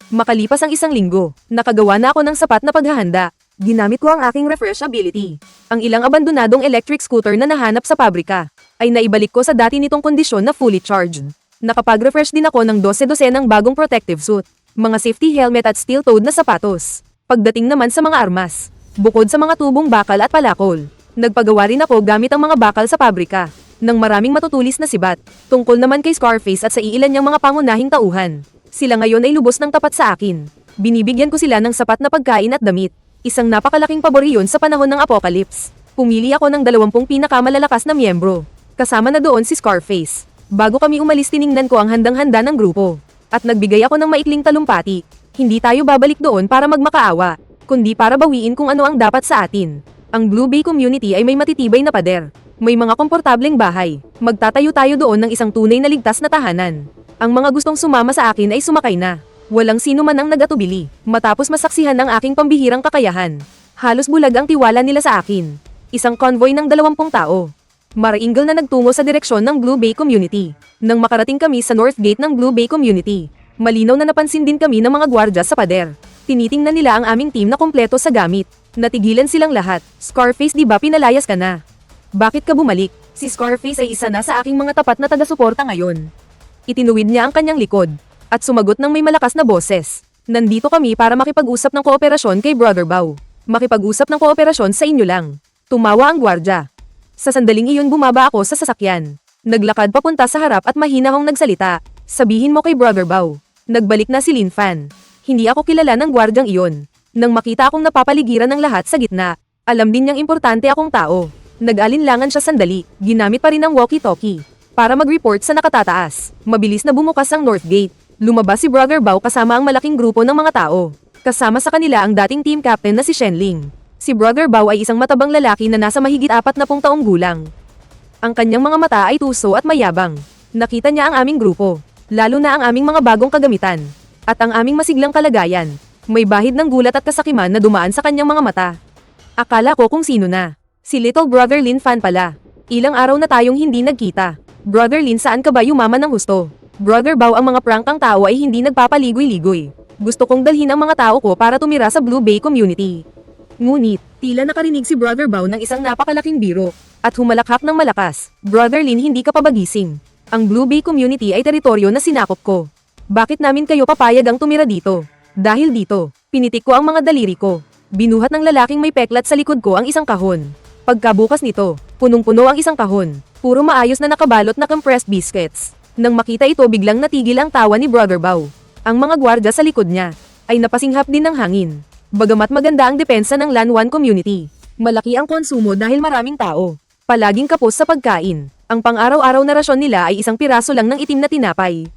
Makalipas ang isang linggo, nakagawa na ako ng sapat na paghahanda. Ginamit ko ang aking refresh ability. Ang ilang abandonadong electric scooter na nahanap sa pabrika ay naibalik ko sa dati nitong kondisyon na fully charged. Nakapag-refresh din ako ng 12 ng bagong protective suit, mga safety helmet at steel-toed na sapatos. Pagdating naman sa mga armas, bukod sa mga tubong bakal at palakol, nagpagawa rin ako gamit ang mga bakal sa pabrika ng maraming matutulis na sibat. Tungkol naman kay Scarface at sa iilan niyang mga pangunahing tauhan, sila ngayon ay lubos ng tapat sa akin. Binibigyan ko sila ng sapat na pagkain at damit. Isang napakalaking pabor iyon sa panahon ng apocalypse. Pumili ako ng 20 pinakamalalakas na miyembro. Kasama na doon si Scarface. Bago kami umalis tiningnan ko ang handang-handa ng grupo. At nagbigay ako ng maikling talumpati. Hindi tayo babalik doon para magmakaawa, kundi para bawiin kung ano ang dapat sa atin. Ang Blue Bay community ay may matitibay na pader. May mga komportableng bahay. Magtatayo tayo doon ng isang tunay na ligtas na tahanan. Ang mga gustong sumama sa akin ay sumakay na. Walang sino man ang nagatubili. Matapos masaksihan ang aking pambihirang kakayahan. Halos bulag ang tiwala nila sa akin. Isang convoy ng 20 tao. Maraingal na nagtungo sa direksyon ng Blue Bay community. Nang makarating kami sa North Gate ng Blue Bay community, malinaw na napansin din kami ng mga gwardya sa pader. Tinitingnan nila ang aming team na kumpleto sa gamit. Natigilan silang lahat. Scarface, di ba pinalayas ka na? Bakit ka bumalik? Si Scarface ay isa na sa aking mga tapat na taga-suporta ngayon. Itinuwid niya ang kanyang likod. At sumagot ng may malakas na boses. Nandito kami para makipag-usap ng kooperasyon kay Brother Bao. Makipag-usap ng kooperasyon sa inyo lang. Tumawa ang gwardya. Sa sandaling iyon bumaba ako sa sasakyan. Naglakad papunta sa harap at mahina akong nagsalita. Sabihin mo kay Brother Bao. Nagbalik na si Lin Fan. Hindi ako kilala ng gwardyang iyon. Nang makita akong napapaligiran ng lahat sa gitna, alam din niyang importante akong tao. Nag-alinlangan siya sandali, ginamit pa rin ang walkie-talkie. Para mag-report sa nakatataas. Mabilis na bumukas ang North Gate. Lumabas si Brother Bao kasama ang malaking grupo ng mga tao. Kasama sa kanila ang dating team captain na si Shenling. Si Brother Bao ay isang matabang lalaki na nasa mahigit 40 taong gulang. Ang kanyang mga mata ay tuso at mayabang. Nakita niya ang aming grupo, lalo na ang aming mga bagong kagamitan, at ang aming masiglang kalagayan. May bahid ng gulat at kasakiman na dumaan sa kanyang mga mata. Akala ko kung sino na. Si Little Brother Lin Fan pala. Ilang araw na tayong hindi nagkita. Brother Lin, saan ka ba yumaman ng husto? Brother Bao, ang mga prangkang tao ay hindi nagpapaligoy-ligoy. Gusto kong dalhin ang mga tao ko para tumira sa Blue Bay community. Ngunit, tila nakarinig si Brother Bao ng isang napakalaking biro. At humalakhak ng malakas. Brother Lin, hindi ka pa ba gising? Ang Blue Bay community ay teritoryo na sinakop ko. Bakit namin kayo papayag ang tumira dito? Dahil dito, pinitik ko ang mga daliri ko. Binuhat ng lalaking may peklat sa likod ko ang isang kahon. Pagkabukas nito, punong-puno ang isang kahon. Puro maayos na nakabalot na compressed biscuits. Nang makita ito biglang natigil ang tawa ni Brother Bao. Ang mga gwardya sa likod niya ay napasinghap din ng hangin. Bagamat maganda ang depensa ng Lan 1 community, malaki ang konsumo dahil maraming tao. Palaging kapos sa pagkain. Ang pang-araw-araw na rasyon nila ay isang piraso lang ng itim na tinapay.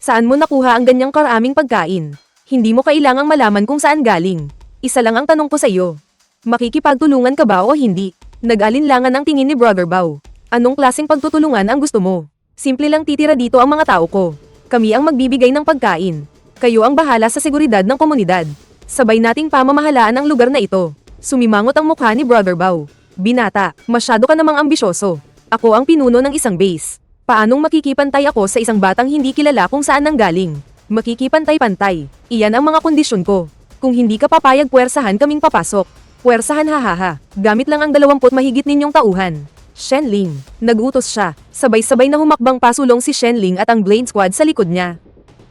Saan mo nakuha ang ganyang karaming pagkain? Hindi mo kailangang malaman kung saan galing. Isa lang ang tanong ko sa iyo. Makikipagtulungan ka ba o hindi? Nag-alinlangan ang tingin ni Brother Bao. Anong klaseng pagtutulungan ang gusto mo? Simple lang, titira dito ang mga tao ko. Kami ang magbibigay ng pagkain. Kayo ang bahala sa seguridad ng komunidad. Sabay nating pamamahalaan ang lugar na ito. Sumimangot ang mukha ni Brother Bao. Binata, masyado ka namang ambisyoso. Ako ang pinuno ng isang base. Paanong makikipantay ako sa isang batang hindi kilala kung saan nanggaling? Makikipantay-pantay. Iyan ang mga kondisyon ko. Kung hindi ka papayag, puwersahan kaming papasok. Puwersahan, hahaha. Gamit lang ang 20 mahigit ninyong tauhan. Shenling. Nagutos siya. Sabay-sabay na humakbang pasulong si Shenling at ang Blade Squad sa likod niya.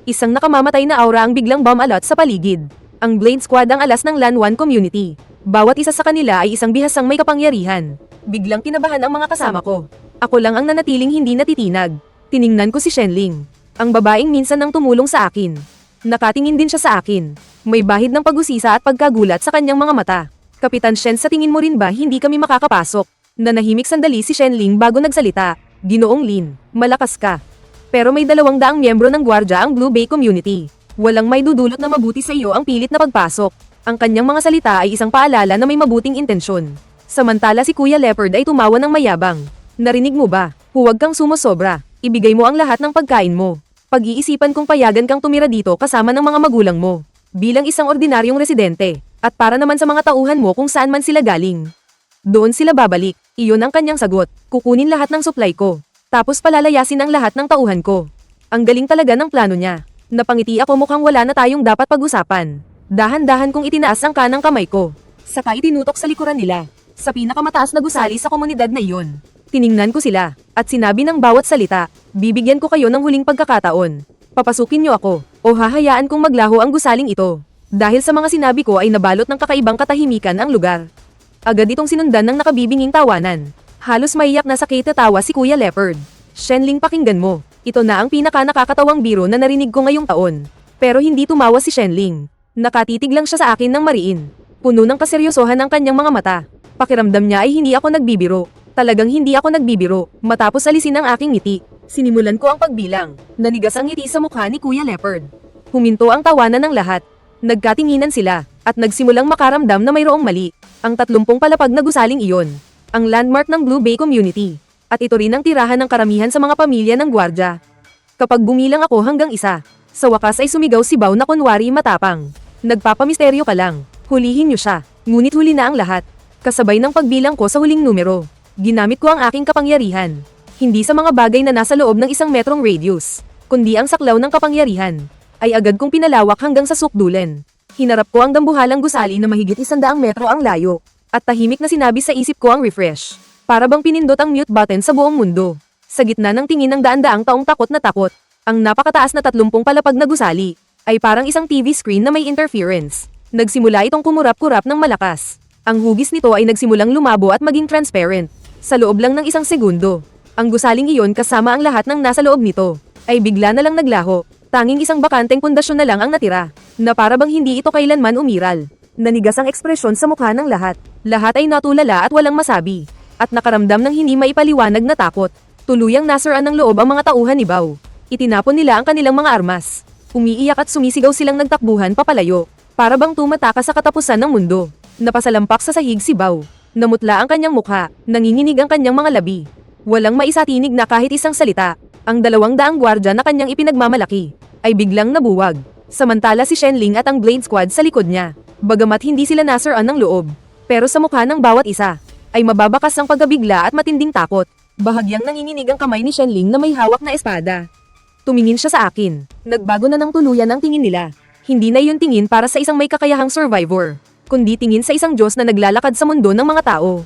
Isang nakamamatay na aura ang biglang bomb alert sa paligid. Ang Blade Squad ang alas ng Lan 1 community. Bawat isa sa kanila ay isang bihasang may kapangyarihan. Biglang kinabahan ang mga kasama ko. Ako lang ang nanatiling hindi natitinag. Tiningnan ko si Shenling. Ang babaeng minsan nang tumulong sa akin. Nakatingin din siya sa akin. May bahid ng pag-usisa at pagkagulat sa kanyang mga mata. Kapitan Shen, sa tingin mo rin ba hindi kami makakapasok? Nanahimik sandali si Shenling bago nagsalita. Ginoong Lin, malakas ka. Pero may 200 miyembro ng gwardya ang Blue Bay community. Walang may dudulot na mabuti sa iyo ang pilit na pagpasok. Ang kanyang mga salita ay isang paalala na may mabuting intensyon. Samantala si Kuya Leopard ay tumawa ng mayabang. Narinig mo ba? Huwag kang sumosobra. Ibigay mo ang lahat ng pagkain mo. Pag-iisipan kong payagan kang tumira dito kasama ng mga magulang mo. Bilang isang ordinaryong residente. At para naman sa mga tauhan mo kung saan man sila galing. Doon sila babalik. Iyon ang kanyang sagot. Kukunin lahat ng supply ko. Tapos palalayasin ang lahat ng tauhan ko. Ang galing talaga ng plano niya. Napangiti ako, mukhang wala na tayong dapat pag-usapan. Dahan-dahan kong itinaas ang kanang kamay ko. Saka itinutok sa likuran nila. Sa pinakamataas na gusali sa komunidad na iyon. Tiningnan ko sila, at sinabi ng bawat salita, bibigyan ko kayo ng huling pagkakataon. Papasukin niyo ako, o hahayaan kong maglaho ang gusaling ito. Dahil sa mga sinabi ko ay nabalot ng kakaibang katahimikan ang lugar. Agad itong sinundan ng nakabibinging tawanan. Halos maiyak na sa kitatawa si Kuya Leopard. Shenling, pakinggan mo. Ito na ang pinaka-nakakatawang biro na narinig ko ngayong taon. Pero hindi tumawa si Shenling. Nakatitig lang siya sa akin ng mariin. Puno ng kaseryosohan ang kanyang mga mata. Pakiramdam niya ay hindi ako nagbibiro. Talagang hindi ako nagbibiro. Matapos alisin ang aking ngiti, sinimulan ko ang pagbilang. Nanigas ang ngiti sa mukha ni Kuya Leopard. Huminto ang tawanan ng lahat. Nagkatinginan sila, at nagsimulang makaramdam na mayroong mali. Ang 30 palapag na gusaling iyon, ang landmark ng Blue Bay Community. At ito rin ang tirahan ng karamihan sa mga pamilya ng gwardya. Kapag bumilang ako hanggang 1, sa wakas ay sumigaw si Bao na kunwari matapang. Nagpapamisteryo ka lang, hulihin niyo siya. Ngunit huli na ang lahat. Kasabay ng pagbilang ko sa huling numero, ginamit ko ang aking kapangyarihan. Hindi sa mga bagay na nasa loob ng 1 metrong radius, kundi ang saklaw ng kapangyarihan, ay agad kong pinalawak hanggang sa sukdulen. Hinarap ko ang dambuhalang gusali na mahigit 100 metro ang layo, at tahimik na sinabi sa isip ko ang refresh. Para bang pinindot ang mute button sa buong mundo. Sa gitna ng tingin ng daan-daang taong takot na takot, ang napakataas na 30 palapag na gusali, ay parang isang TV screen na may interference. Nagsimula itong kumurap-kurap ng malakas. Ang hugis nito ay nagsimulang lumabo at maging transparent. Sa loob lang ng 1 segundo, ang gusaling iyon kasama ang lahat ng nasa loob nito, ay bigla na lang naglaho. Tanging isang bakanteng pundasyon na lang ang natira, na para bang hindi ito kailanman umiral. Nanigas ang ekspresyon sa mukha ng lahat. Lahat ay natulala at walang masabi. At nakaramdam ng hindi maipaliwanag na takot. Tuluyang nasaraan ng loob ang mga tauhan ni Bao. Itinapon nila ang kanilang mga armas. Umiiyak at sumisigaw silang nagtakbuhan papalayo. Para bang tumatakas sa katapusan ng mundo. Napasalampak sa sahig si Bao. Namutla ang kanyang mukha, nanginginig ang kanyang mga labi. Walang maisatinig na kahit isang salita. Ang 200 gwardya na kanyang ipinagmamalaki, ay biglang nabuwag. Samantala si Shenling at ang Blade Squad sa likod niya. Bagamat hindi sila nasaraan ng loob, pero sa mukha ng bawat isa, ay mababakas ang pagkabigla at matinding takot. Bahagyang nanginginig ang kamay ni Shenling na may hawak na espada. Tumingin siya sa akin. Nagbago na ng tuluyan ang tingin nila. Hindi na iyon tingin para sa isang may kakayahang survivor, kundi tingin sa isang Diyos na naglalakad sa mundo ng mga tao.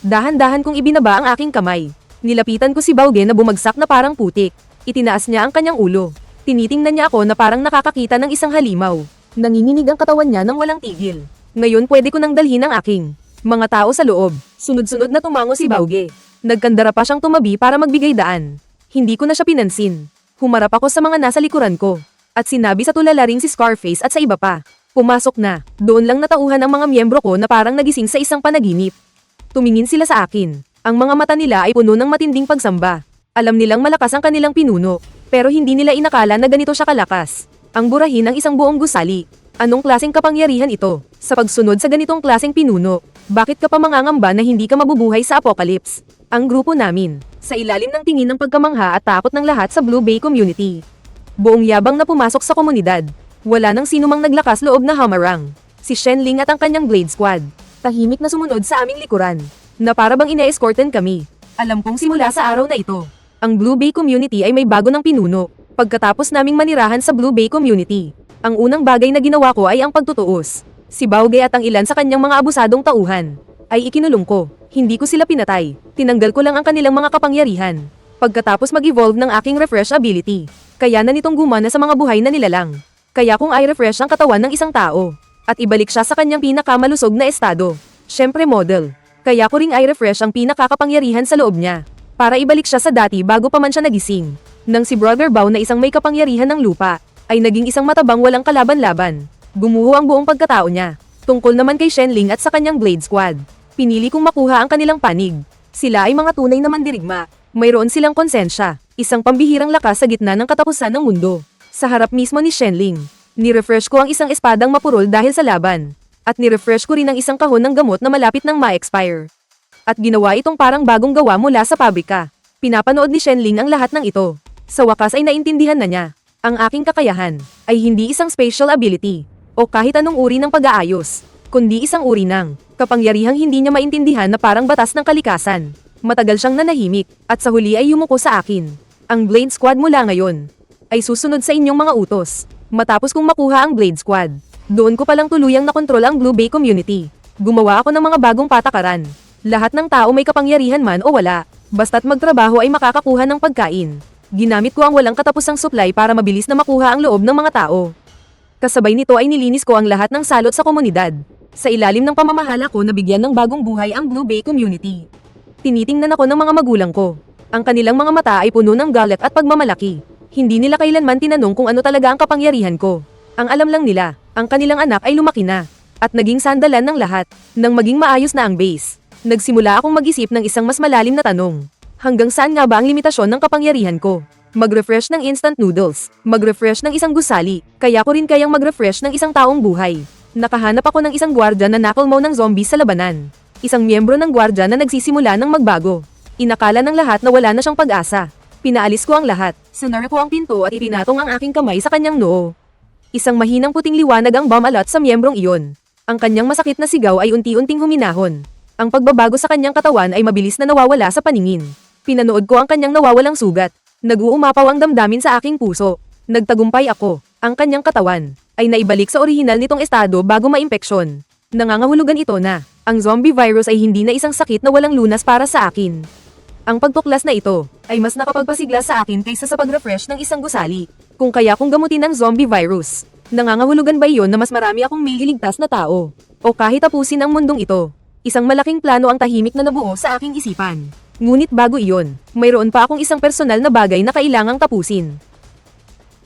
Dahan-dahan kong ibinaba ang aking kamay. Nilapitan ko si Bauge na bumagsak na parang putik. Itinaas niya ang kanyang ulo. Tinitingnan niya ako na parang nakakakita ng isang halimaw. Nanginginig ang katawan niya nang walang tigil. Ngayon pwede ko nang dalhin ang aking mga tao sa loob. Sunod-sunod na tumango si Bauge. Nagkandara pa siyang tumabi para magbigay daan. Hindi ko na siya pinansin. Humarap ako sa mga nasa likuran ko. At sinabi sa tulala ring si Scarface at sa iba pa. Pumasok na. Doon lang natauhan ang mga miyembro ko na parang nagising sa isang panaginip. Tumingin sila sa akin. Ang mga mata nila ay puno ng matinding pagsamba. Alam nilang malakas ang kanilang pinuno, pero hindi nila inakala na ganito siya kalakas. Ang burahin ng isang buong gusali. Anong klaseng kapangyarihan ito? Sa pagsunod sa ganitong klaseng pinuno, bakit ka pa mangangamba na hindi ka mabubuhay sa apocalypse? Ang grupo namin, sa ilalim ng tingin ng pagkamangha at takot ng lahat sa Blue Bay Community. Buong yabang na pumasok sa komunidad. Wala nang sinumang naglakas loob na hamarang. Si Shenling at ang kanyang Blade Squad. Tahimik na sumunod sa aming likuran. Na para bang ina-escorten kami. Alam kong simula sa araw na ito, ang Blue Bay Community ay may bago ng pinuno. Pagkatapos naming manirahan sa Blue Bay Community, ang unang bagay na ginawa ko ay ang pagtutuos. Si Bauge at ang ilan sa kanyang mga abusadong tauhan ay ikinulong ko. Hindi ko sila pinatay. Tinanggal ko lang ang kanilang mga kapangyarihan. Pagkatapos mag-evolve ng aking refresh ability, kaya na nitong gumana sa mga buhay na nilalang. Kaya kung i-refresh ang katawan ng isang tao, at ibalik siya sa kanyang pinakamalusog na estado, syempre model. Kaya ko ring i-refresh ang pinakakapangyarihan sa loob niya, para ibalik siya sa dati bago pa man siya nagising. Nang si Brother Bao na isang may kapangyarihan ng lupa, ay naging isang matabang walang kalaban-laban. Gumuho ang buong pagkatao niya. Tungkol naman kay Shenling at sa kanyang Blade Squad, pinili kong makuha ang kanilang panig. Sila ay mga tunay na mandirigma. Mayroon silang konsensya, isang pambihirang lakas sa gitna ng katapusan ng mundo. Sa harap mismo ni Shenling, ni-refresh ko ang isang espadang mapurol dahil sa laban. At ni-refresh ko rin ang isang kahon ng gamot na malapit nang ma-expire. At ginawa itong parang bagong gawa mula sa pabrika. Pinapanood ni Shenling ang lahat ng ito. Sa wakas ay naintindihan na niya. Ang aking kakayahan ay hindi isang special ability o kahit anong uri ng pag-aayos, kundi isang uri ng kapangyarihang hindi niya maintindihan na parang batas ng kalikasan. Matagal siyang nanahimik at sa huli ay yumuko sa akin. Ang Blade Squad mula ngayon ay susunod sa inyong mga utos. Matapos kong makuha ang Blade Squad, doon ko palang tuluyang nakontrol ang Blue Bay Community. Gumawa ako ng mga bagong patakaran. Lahat ng tao may kapangyarihan man o wala, basta't magtrabaho ay makakakuha ng pagkain. Ginamit ko ang walang katapusang supply para mabilis na makuha ang loob ng mga tao. Kasabay nito ay nilinis ko ang lahat ng salot sa komunidad. Sa ilalim ng pamamahala ko nabigyan ng bagong buhay ang Blue Bay Community. Tinitingnan ako ng mga magulang ko. Ang kanilang mga mata ay puno ng galit at pagmamalaki. Hindi nila kailanman tinanong kung ano talaga ang kapangyarihan ko. Ang alam lang nila, ang kanilang anak ay lumaki na. At naging sandalan ng lahat, nang maging maayos na ang base. Nagsimula akong mag-isip ng isang mas malalim na tanong. Hanggang saan nga ba ang limitasyon ng kapangyarihan ko? Mag-refresh ng instant noodles, mag-refresh ng isang gusali, kaya ko rin kayang mag-refresh ng isang taong buhay. Nakahanap ako ng isang gwardya na nakalmaw ng zombies sa labanan. Isang miyembro ng gwardya na nagsisimula ng magbago. Inakala ng lahat na wala na siyang pag-asa. Pinaalis ko ang lahat, sinar ko ang pinto at ipinatong ang aking kamay sa kanyang noo. Isang mahinang puting liwanag ang bumalat sa miyembrong iyon. Ang kanyang masakit na sigaw ay unti-unting huminahon. Ang pagbabago sa kanyang katawan ay mabilis na nawawala sa paningin. Pinanood ko ang kanyang nawawalang sugat. Nag-uumapaw ang damdamin sa aking puso. Nagtagumpay ako. Ang kanyang katawan ay naibalik sa orihinal nitong estado bago maimpeksyon. Nangangahulugan ito na ang zombie virus ay hindi na isang sakit na walang lunas para sa akin. Ang pagtuklas na ito ay mas nakapagpasigla sa akin kaysa sa pag-refresh ng isang gusali. Kung kaya kong gamutin ang zombie virus, nangangahulugan ba iyon na mas marami akong may iligtas na tao? O kahit tapusin ang mundong ito? Isang malaking plano ang tahimik na nabuo sa aking isipan. Ngunit bago iyon, mayroon pa akong isang personal na bagay na kailangang tapusin.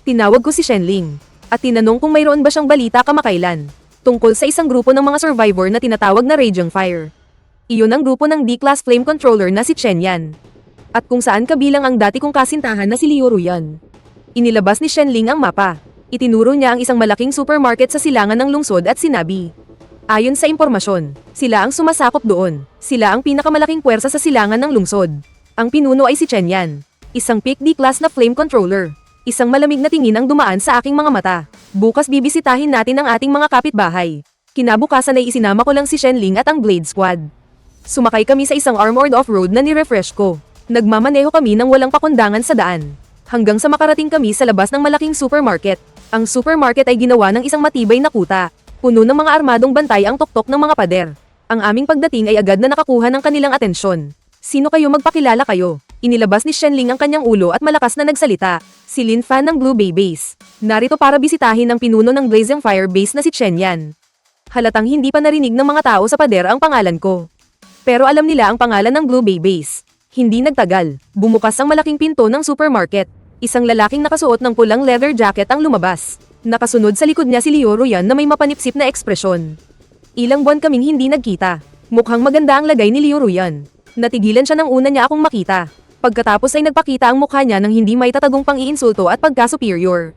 Tinawag ko si Shenling, at tinanong kung mayroon ba siyang balita kamakailan, tungkol sa isang grupo ng mga survivor na tinatawag na Raging Fire. Iyon ang grupo ng D-Class Flame Controller na si Chen Yan. At kung saan kabilang ang dati kong kasintahan na si Liu Ruyan. Inilabas ni Shenling ang mapa. Itinuro niya ang isang malaking supermarket sa silangan ng lungsod at sinabi, ayon sa impormasyon, sila ang sumasakop doon. Sila ang pinakamalaking puwersa sa silangan ng lungsod. Ang pinuno ay si Chen Yan, isang peak D-class na flame controller. Isang malamig na tingin ang dumaan sa aking mga mata. Bukas bibisitahin natin ang ating mga kapitbahay. Kinabukasan ay isinama ko lang si Shenling at ang Blade Squad. Sumakay kami sa isang armored off-road na ni-refresh ko. Nagmamaneho kami ng walang pakundangan sa daan. Hanggang sa makarating kami sa labas ng malaking supermarket. Ang supermarket ay ginawa ng isang matibay na kuta. Puno ng mga armadong bantay ang tuktok ng mga pader. Ang aming pagdating ay agad na nakakuha ng kanilang atensyon. Sino kayo, magpakilala kayo? Inilabas ni Shenling ang kanyang ulo at malakas na nagsalita. Si Lin Fan ng Blue Bay Base. Narito para bisitahin ng pinuno ng Blazing Fire Base na si Chen Yan. Halatang hindi pa narinig ng mga tao sa pader ang pangalan ko. Pero alam nila ang pangalan ng Blue Bay Base. Hindi nagtagal, bumukas ang malaking pinto ng supermarket. Isang lalaking nakasuot ng pulang leather jacket ang lumabas. Nakasunod sa likod niya si Liu Ruyan na may mapanipsip na ekspresyon. Ilang buwan kaming hindi nagkita. Mukhang maganda ang lagay ni Liu Ruyan. Natigilan siya nang una niya akong makita. Pagkatapos ay nagpakita ang mukha niya ng hindi may tatagong pang-iinsulto at pagka-superior.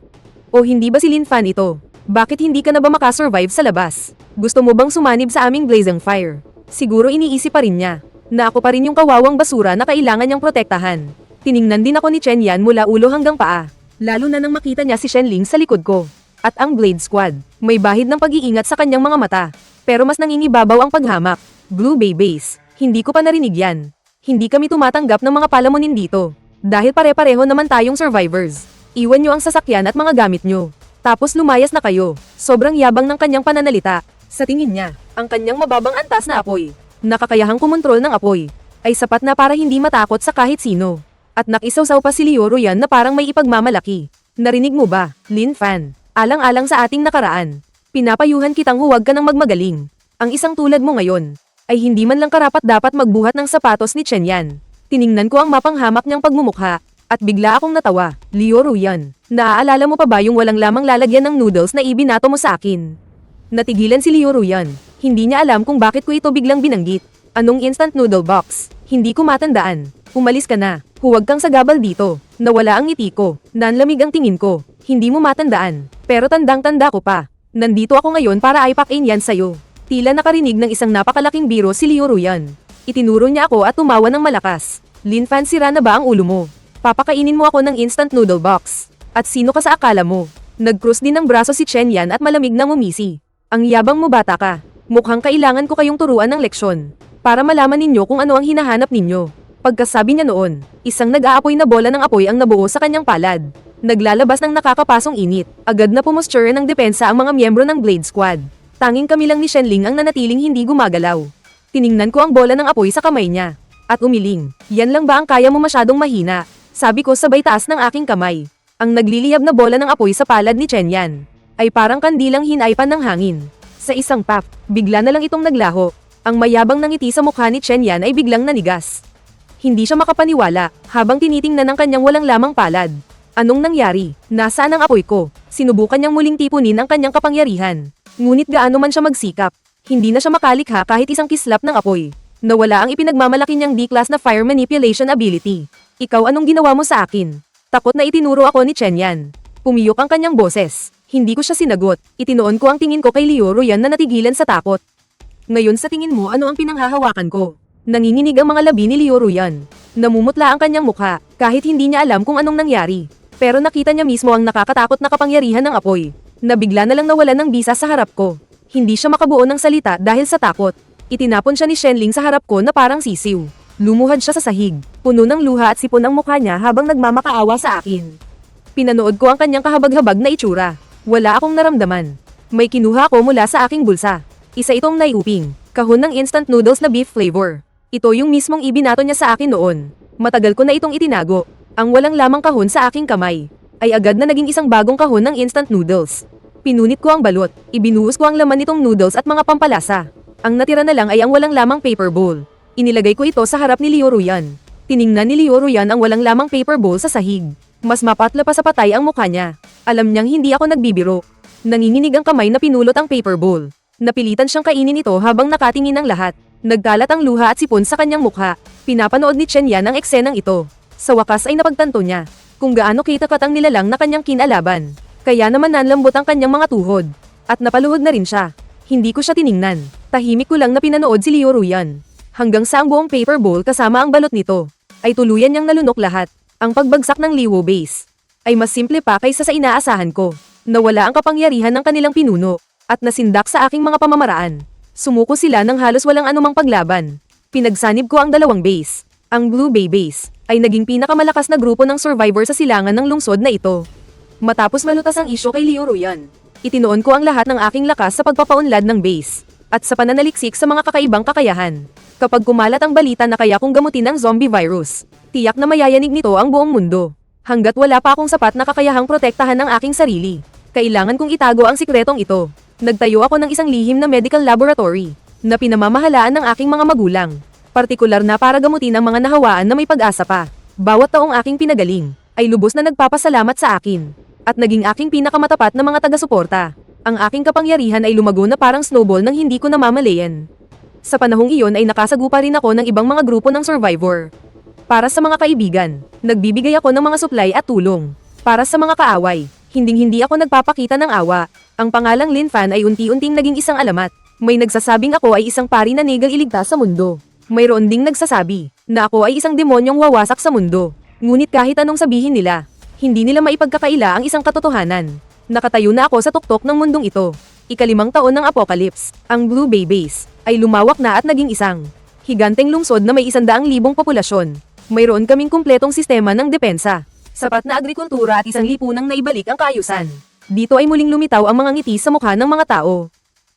O hindi ba si Lin Fan ito? Bakit hindi ka na ba makasurvive sa labas? Gusto mo bang sumanib sa aming Blazing Fire? Siguro iniisip pa rin niya na ako pa rin yung kawawang basura na kailangan niyang protektahan. Tiningnan din ako ni Chen Yan mula ulo hanggang paa. Lalo na nang makita niya si Shenling sa likod ko. At ang Blade Squad, may bahid ng pag-iingat sa kanyang mga mata. Pero mas nangingibabaw ang paghamak. Blue Bay Base, hindi ko pa narinig yan. Hindi kami tumatanggap ng mga palamunin dito. Dahil pare-pareho naman tayong survivors. Iwan niyo ang sasakyan at mga gamit niyo. Tapos lumayas na kayo. Sobrang yabang ng kanyang pananalita. Sa tingin niya, ang kanyang mababang antas na apoy, nakakayahang kumontrol ng apoy, ay sapat na para hindi matakot sa kahit sino. At nakisawsaw pa si Liu Ruyan na parang may ipagmamalaki. Narinig mo ba, Lin Fan? Alang-alang sa ating nakaraan. Pinapayuhan kitang huwag ka nang magmagaling. Ang isang tulad mo ngayon, ay hindi man lang karapat dapat magbuhat ng sapatos ni Chen Yan. Tiningnan ko ang mapanghamak niyang pagmumukha, at bigla akong natawa. Liu Ruyan, naaalala mo pa ba yung walang lamang lalagyan ng noodles na ibinato mo sa akin? Natigilan si Liu Ruyan. Hindi niya alam kung bakit ko ito biglang binanggit. Anong instant noodle box? Hindi ko matandaan. Umalis ka na. Huwag kang sagabal dito. Nawala ang ngiti ko. Nanlamig ang tingin ko. Hindi mo matandaan. Pero tandang-tanda ko pa. Nandito ako ngayon para aipakin yan sa'yo. Tila nakarinig ng isang napakalaking biro si Liu Ruyan. Itinuro niya ako at tumawa ng malakas. Lin Fan, sira na ba ang ulo mo? Papakainin mo ako ng instant noodle box. At sino ka sa akala mo? Nag-cross din ng braso si Chen Yan at malamig nang umisi. Ang yabang mo, bata ka. Mukhang kailangan ko kayong turuan ng leksyon. Para malaman ninyo kung ano ang hinahanap ninyo. Pagkasabi niya noon, isang nag-aapoy na bola ng apoy ang nabuo sa kanyang palad. Naglalabas ng nakakapasong init. Agad na pumusture ng depensa ang mga miyembro ng Blade Squad. Tanging kami lang ni Shenling ang nanatiling hindi gumagalaw. Tiningnan ko ang bola ng apoy sa kamay niya. At umiling. Yan lang ba ang kaya mo, masyadong mahina? Sabi ko sabay taas ng aking kamay. Ang nagliliyab na bola ng apoy sa palad ni Chen Yan ay parang kandilang hinaypan ng hangin. Sa isang pap, bigla na lang itong naglaho. Ang mayabang na ngiti sa mukha ni Chen Yan ay biglang nanigas. Hindi siya makapaniwala habang tinitingnan ng kanyang walang lamang palad. Anong nangyari? Nasaan ang apoy ko? Sinubukan niyang muling tipunin ang kanyang kapangyarihan. Ngunit gaano man siya magsikap, hindi na siya makalikha kahit isang kislap ng apoy. Nawala ang ipinagmamalaki niyang D-class na fire manipulation ability. Ikaw, anong ginawa mo sa akin? Takot na itinuro ako ni Chen Yan. Pumiyok ang kanyang boses. Hindi ko siya sinagot. Itinoon ko ang tingin ko kay Liu Ruyan na natigilan sa takot. Ngayon sa tingin mo, ano ang pinanghahawakan ko? Nanginginig ang mga labi ni Liu Ruyan. Namumutla ang kanyang mukha, kahit hindi niya alam kung anong nangyari. Pero nakita niya mismo ang nakakatakot na kapangyarihan ng apoy, na bigla na lang nawalan ng bisa sa harap ko. Hindi siya makabuo ng salita dahil sa takot. Itinapon siya ni Shenling sa harap ko na parang sisiw. Lumuhad siya sa sahig. Puno ng luha at sipon ang mukha niya habang nagmamakaawa sa akin. Pinanood ko ang kanyang kahabag-habag na itsura. Wala akong naramdaman. May kinuha ko mula sa aking bulsa. Isa itong naiuping, kahon ng instant noodles na beef flavor. Ito yung mismong ibinato niya sa akin noon. Matagal ko na itong itinago. Ang walang lamang kahon sa aking kamay ay agad na naging isang bagong kahon ng instant noodles. Pinunit ko ang balot, ibinuhos ko ang laman nitong noodles at mga pampalasa. Ang natira na lang ay ang walang lamang paper bowl. Inilagay ko ito sa harap ni Liu Ruyan. Tiningnan ni Liu Ruyan ang walang lamang paper bowl sa sahig. Mas mapatla pa sa patay ang mukha niya. Alam niyang hindi ako nagbibiro. Nanginginig ang kamay na pinulot ang paper bowl. Napilitan siyang kainin ito habang nakatingin ang lahat. Nagkalat ang luha at sipon sa kanyang mukha. Pinapanood ni Chen Yan ang eksenang ito. Sa wakas ay napagtanto niya kung gaano kita-kat ang nilalang na kanyang kinalaban. Kaya naman nanlambot ang kanyang mga tuhod. At napaluhod na rin siya. Hindi ko siya tiningnan. Tahimik ko lang na pinanood si Liu Ruyan. Hanggang sa ang buong paper bowl kasama ang balot nito ay tuluyan niyang nalunok lahat. Ang pagbagsak ng Liwo base ay mas simple pa kaysa sa inaasahan ko. Nawala ang kapangyarihan ng kanilang pinuno at nasindak sa aking mga pamamaraan. Sumuko sila ng halos walang anumang paglaban. Pinagsanib ko ang dalawang base. Ang Blue Bay Base ay naging pinakamalakas na grupo ng survivor sa silangan ng lungsod na ito. Matapos malutas ang isyo kay Liu Ruyan, itinoon ko ang lahat ng aking lakas sa pagpapaunlad ng base at sa pananaliksik sa mga kakaibang kakayahan. Kapag kumalat ang balita na kaya kong gamutin ang zombie virus, tiyak na mayayanig nito ang buong mundo. Hanggat wala pa akong sapat na kakayahang protektahan ng aking sarili, kailangan kong itago ang sikretong ito. Nagtayo ako ng isang lihim na medical laboratory na pinamamahalaan ng aking mga magulang, partikular na para gamutin ang mga nahawaan na may pag-asa pa. Bawat taong aking pinagaling ay lubos na nagpapasalamat sa akin at naging aking pinakamatapat na mga taga-suporta. Ang aking kapangyarihan ay lumago na parang snowball nang hindi ko namamalayan. Sa panahong iyon ay nakasagupa rin ako ng ibang mga grupo ng survivor. Para sa mga kaibigan, nagbibigay ako ng mga supply at tulong. Para sa mga kaaway, hinding-hindi ako nagpapakita ng awa. Ang pangalang Lin Fan ay unti-unting naging isang alamat. May nagsasabing ako ay isang pari na negang iligtas sa mundo. Mayroon ding nagsasabi na ako ay isang demonyong wawasak sa mundo. Ngunit kahit anong sabihin nila, hindi nila maipagkakaila ang isang katotohanan. Nakatayo na ako sa tuktok ng mundong ito. Ika-5 taon ng apocalypse, ang Blue Bay Base ay lumawak na at naging isang higanteng lungsod na may 100,000 populasyon. Mayroon kaming kumpletong sistema ng depensa, sapat na agrikultura at isang lipunang naibalik ang kaayusan. Dito ay muling lumitaw ang mga ngiti sa mukha ng mga tao.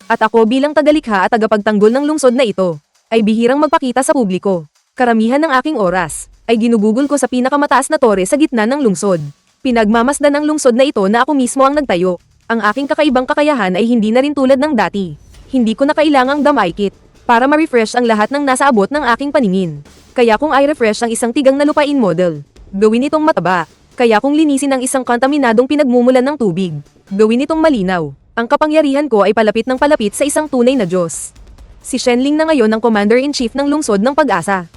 At ako bilang tagalikha at tagapagtanggol ng lungsod na ito, ay bihirang magpakita sa publiko. Karamihan ng aking oras ay ginugugol ko sa pinakamataas na tore sa gitna ng lungsod. Pinagmamasdan ng lungsod na ito na ako mismo ang nagtayo. Ang aking kakaibang kakayahan ay hindi na rin tulad ng dati. Hindi ko na kailangang damaykit para ma-refresh ang lahat ng nasa abot ng aking paningin. Kaya kung i-refresh ang isang tigang na lupain model, gawin itong mataba. Kaya kung linisin ang isang kontaminadong pinagmumulan ng tubig, gawin itong malinaw. Ang kapangyarihan ko ay palapit ng palapit sa isang tunay na Diyos. Si Shenling na ngayon ang Commander-in-Chief ng lungsod ng Pag-asa.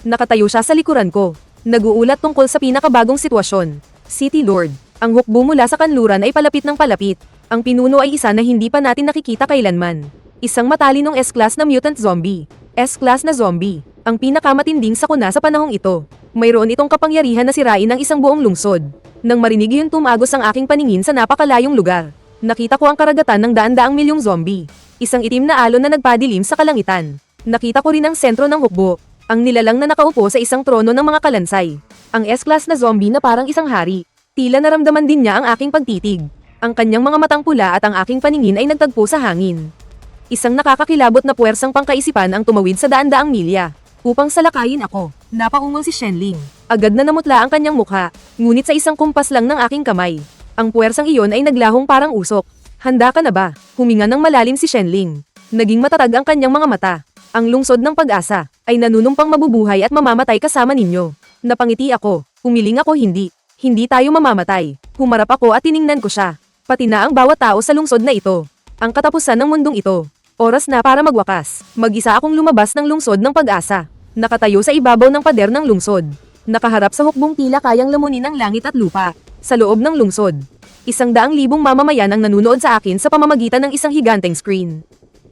Nakatayo siya sa likuran ko. Nag-uulat tungkol sa pinakabagong sitwasyon. City Lord, ang hukbo mula sa kanluran ay palapit ng palapit. Ang pinuno ay isa na hindi pa natin nakikita kailanman. Isang matalinong S-class na mutant zombie. S-class na zombie, ang pinakamatinding sakuna sa panahong ito. Mayroon itong kapangyarihan na sirain ang isang buong lungsod. Nang marinig yun tumagos ang aking paningin sa napakalayong lugar. Nakita ko ang karagatan ng daan-daang milyong zombie. Isang itim na alon na nagpadilim sa kalangitan. Nakita ko rin ang sentro ng hukbo. Ang nilalang na nakaupo sa isang trono ng mga kalansay. Ang S-class na zombie na parang isang hari. Tila naramdaman din niya ang aking pagtitig. Ang kanyang mga matang pula at ang aking paningin ay nagtagpo sa hangin. Isang nakakakilabot na puwersang pangkaisipan ang tumawid sa daan-daang milya. Upang salakayin ako, napaungol si Shenling. Agad na namutla ang kanyang mukha, ngunit sa isang kumpas lang ng aking kamay. Ang puwersang iyon ay naglahong parang usok. Handa ka na ba? Huminga ng malalim si Shenling. Naging matatag ang kanyang mga mata. Ang lungsod ng Pag-asa ay nanunumpang mabubuhay at mamamatay kasama ninyo. Napangiti ako. Humiling ako hindi. Hindi tayo mamamatay. Humarap ako at tiningnan ko siya. Pati na ang bawat tao sa lungsod na ito. Ang katapusan ng mundong ito Oras na para magwakas. Mag-isa akong lumabas ng lungsod ng pag-asa. Nakatayo sa ibabaw ng pader ng lungsod. Nakaharap sa hukbong tila kayang lamunin ng langit at lupa. Sa loob ng lungsod, 100,000 mamamayan ang nanunood sa akin sa pamamagitan ng isang higanteng screen.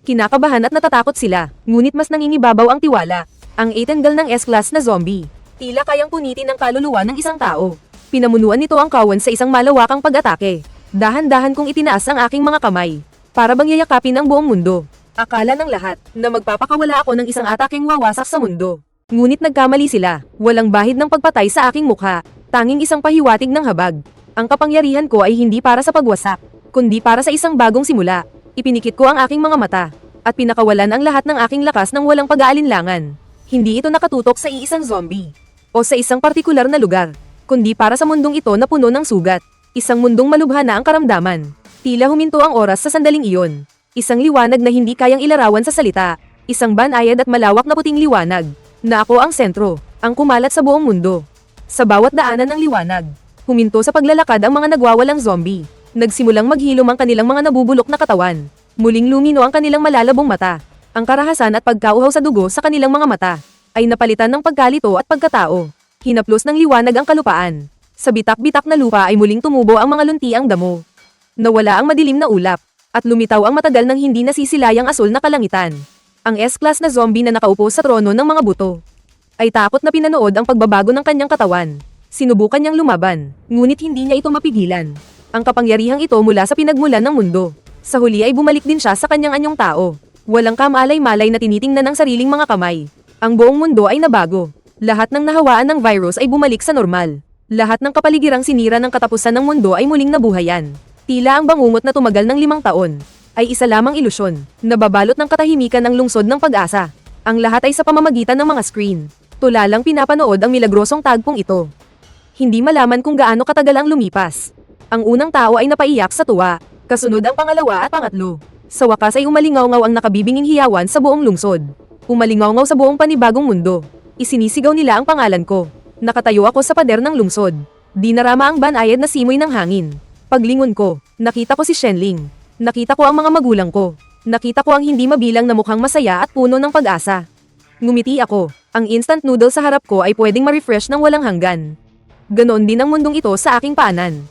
Kinakabahan at natatakot sila, ngunit mas nangingibabaw ang tiwala. Ang Eitangal ng S-Class na zombie. Tila kayang punitin ng kaluluwa ng isang tao. Pinamunuan nito ang kawan sa isang malawakang pag-atake. Dahan-dahan kong itinaas ang aking mga kamay. Para bang yayakapin ang buong mundo. Akala ng lahat na magpapakawala ako ng isang atakeng wawasak sa mundo. Ngunit nagkamali sila. Walang bahid ng pagpatay sa aking mukha. Tanging isang pahiwatig ng habag. Ang kapangyarihan ko ay hindi para sa pagwasak, kundi para sa isang bagong simula. Ipinikit ko ang aking mga mata. At pinakawalan ang lahat ng aking lakas ng walang pag-aalinlangan. Hindi ito nakatutok sa iisang zombie. O sa isang partikular na lugar. Kundi para sa mundong ito na puno ng sugat. Isang mundong malubha na ang karamdaman. Tila huminto ang oras sa sandaling iyon. Isang liwanag na hindi kayang ilarawan sa salita. Isang banayad at malawak na puting liwanag. Na ako ang sentro, ang kumalat sa buong mundo. Sa bawat daanan ng liwanag, huminto sa paglalakad ang mga nagwawalang zombie. Nagsimulang maghilom ang kanilang mga nabubulok na katawan. Muling lumino ang kanilang malalabong mata. Ang karahasan at pagkauhaw sa dugo sa kanilang mga mata ay napalitan ng pagkalito at pagkatao. Hinaplos ng liwanag ang kalupaan. Sa bitak-bitak na lupa ay muling tumubo ang mga luntiang damo. Nawala ang madilim na ulap. At lumitaw ang matagal ng hindi nasisilayang asul na kalangitan. Ang S-Class na zombie na nakaupo sa trono ng mga buto ay takot na pinanood ang pagbabago ng kanyang katawan. Sinubukan niyang lumaban, ngunit hindi niya ito mapigilan. Ang kapangyarihang ito mula sa pinagmulan ng mundo. Sa huli ay bumalik din siya sa kanyang anyong tao. Walang kamalay-malay na tinitingnan ng sariling mga kamay. Ang buong mundo ay nabago. Lahat ng nahawaan ng virus ay bumalik sa normal. Lahat ng kapaligirang sinira ng katapusan ng mundo ay muling nabuhayan. Tila ang bangungot na tumagal ng 5 taon ay isa lamang ilusyon, nababalot ng katahimikan ng lungsod ng pag-asa. Ang lahat ay sa pamamagitan ng mga screen. Tulalang pinapanood ang milagrosong tagpong ito. Hindi malaman kung gaano katagal ang lumipas. Ang unang tao ay napaiyak sa tuwa, kasunod ang pangalawa at pangatlo. Sa wakas ay umalingaw-ngaw ang nakabibinging hiyawan sa buong lungsod. Umalingaw-ngaw sa buong panibagong mundo. Isinisigaw nila ang pangalan ko. Nakatayo ako sa pader ng lungsod. Dinarama ang banayad na simoy ng hangin. Paglingon ko, nakita ko si Shenling. Nakita ko ang mga magulang ko. Nakita ko ang hindi mabilang na mukhang masaya at puno ng pag-asa. Ngumiti ako. Ang instant noodle sa harap ko ay pwedeng ma-refresh ng walang hanggan. Ganoon din ang mundong ito sa aking paanan.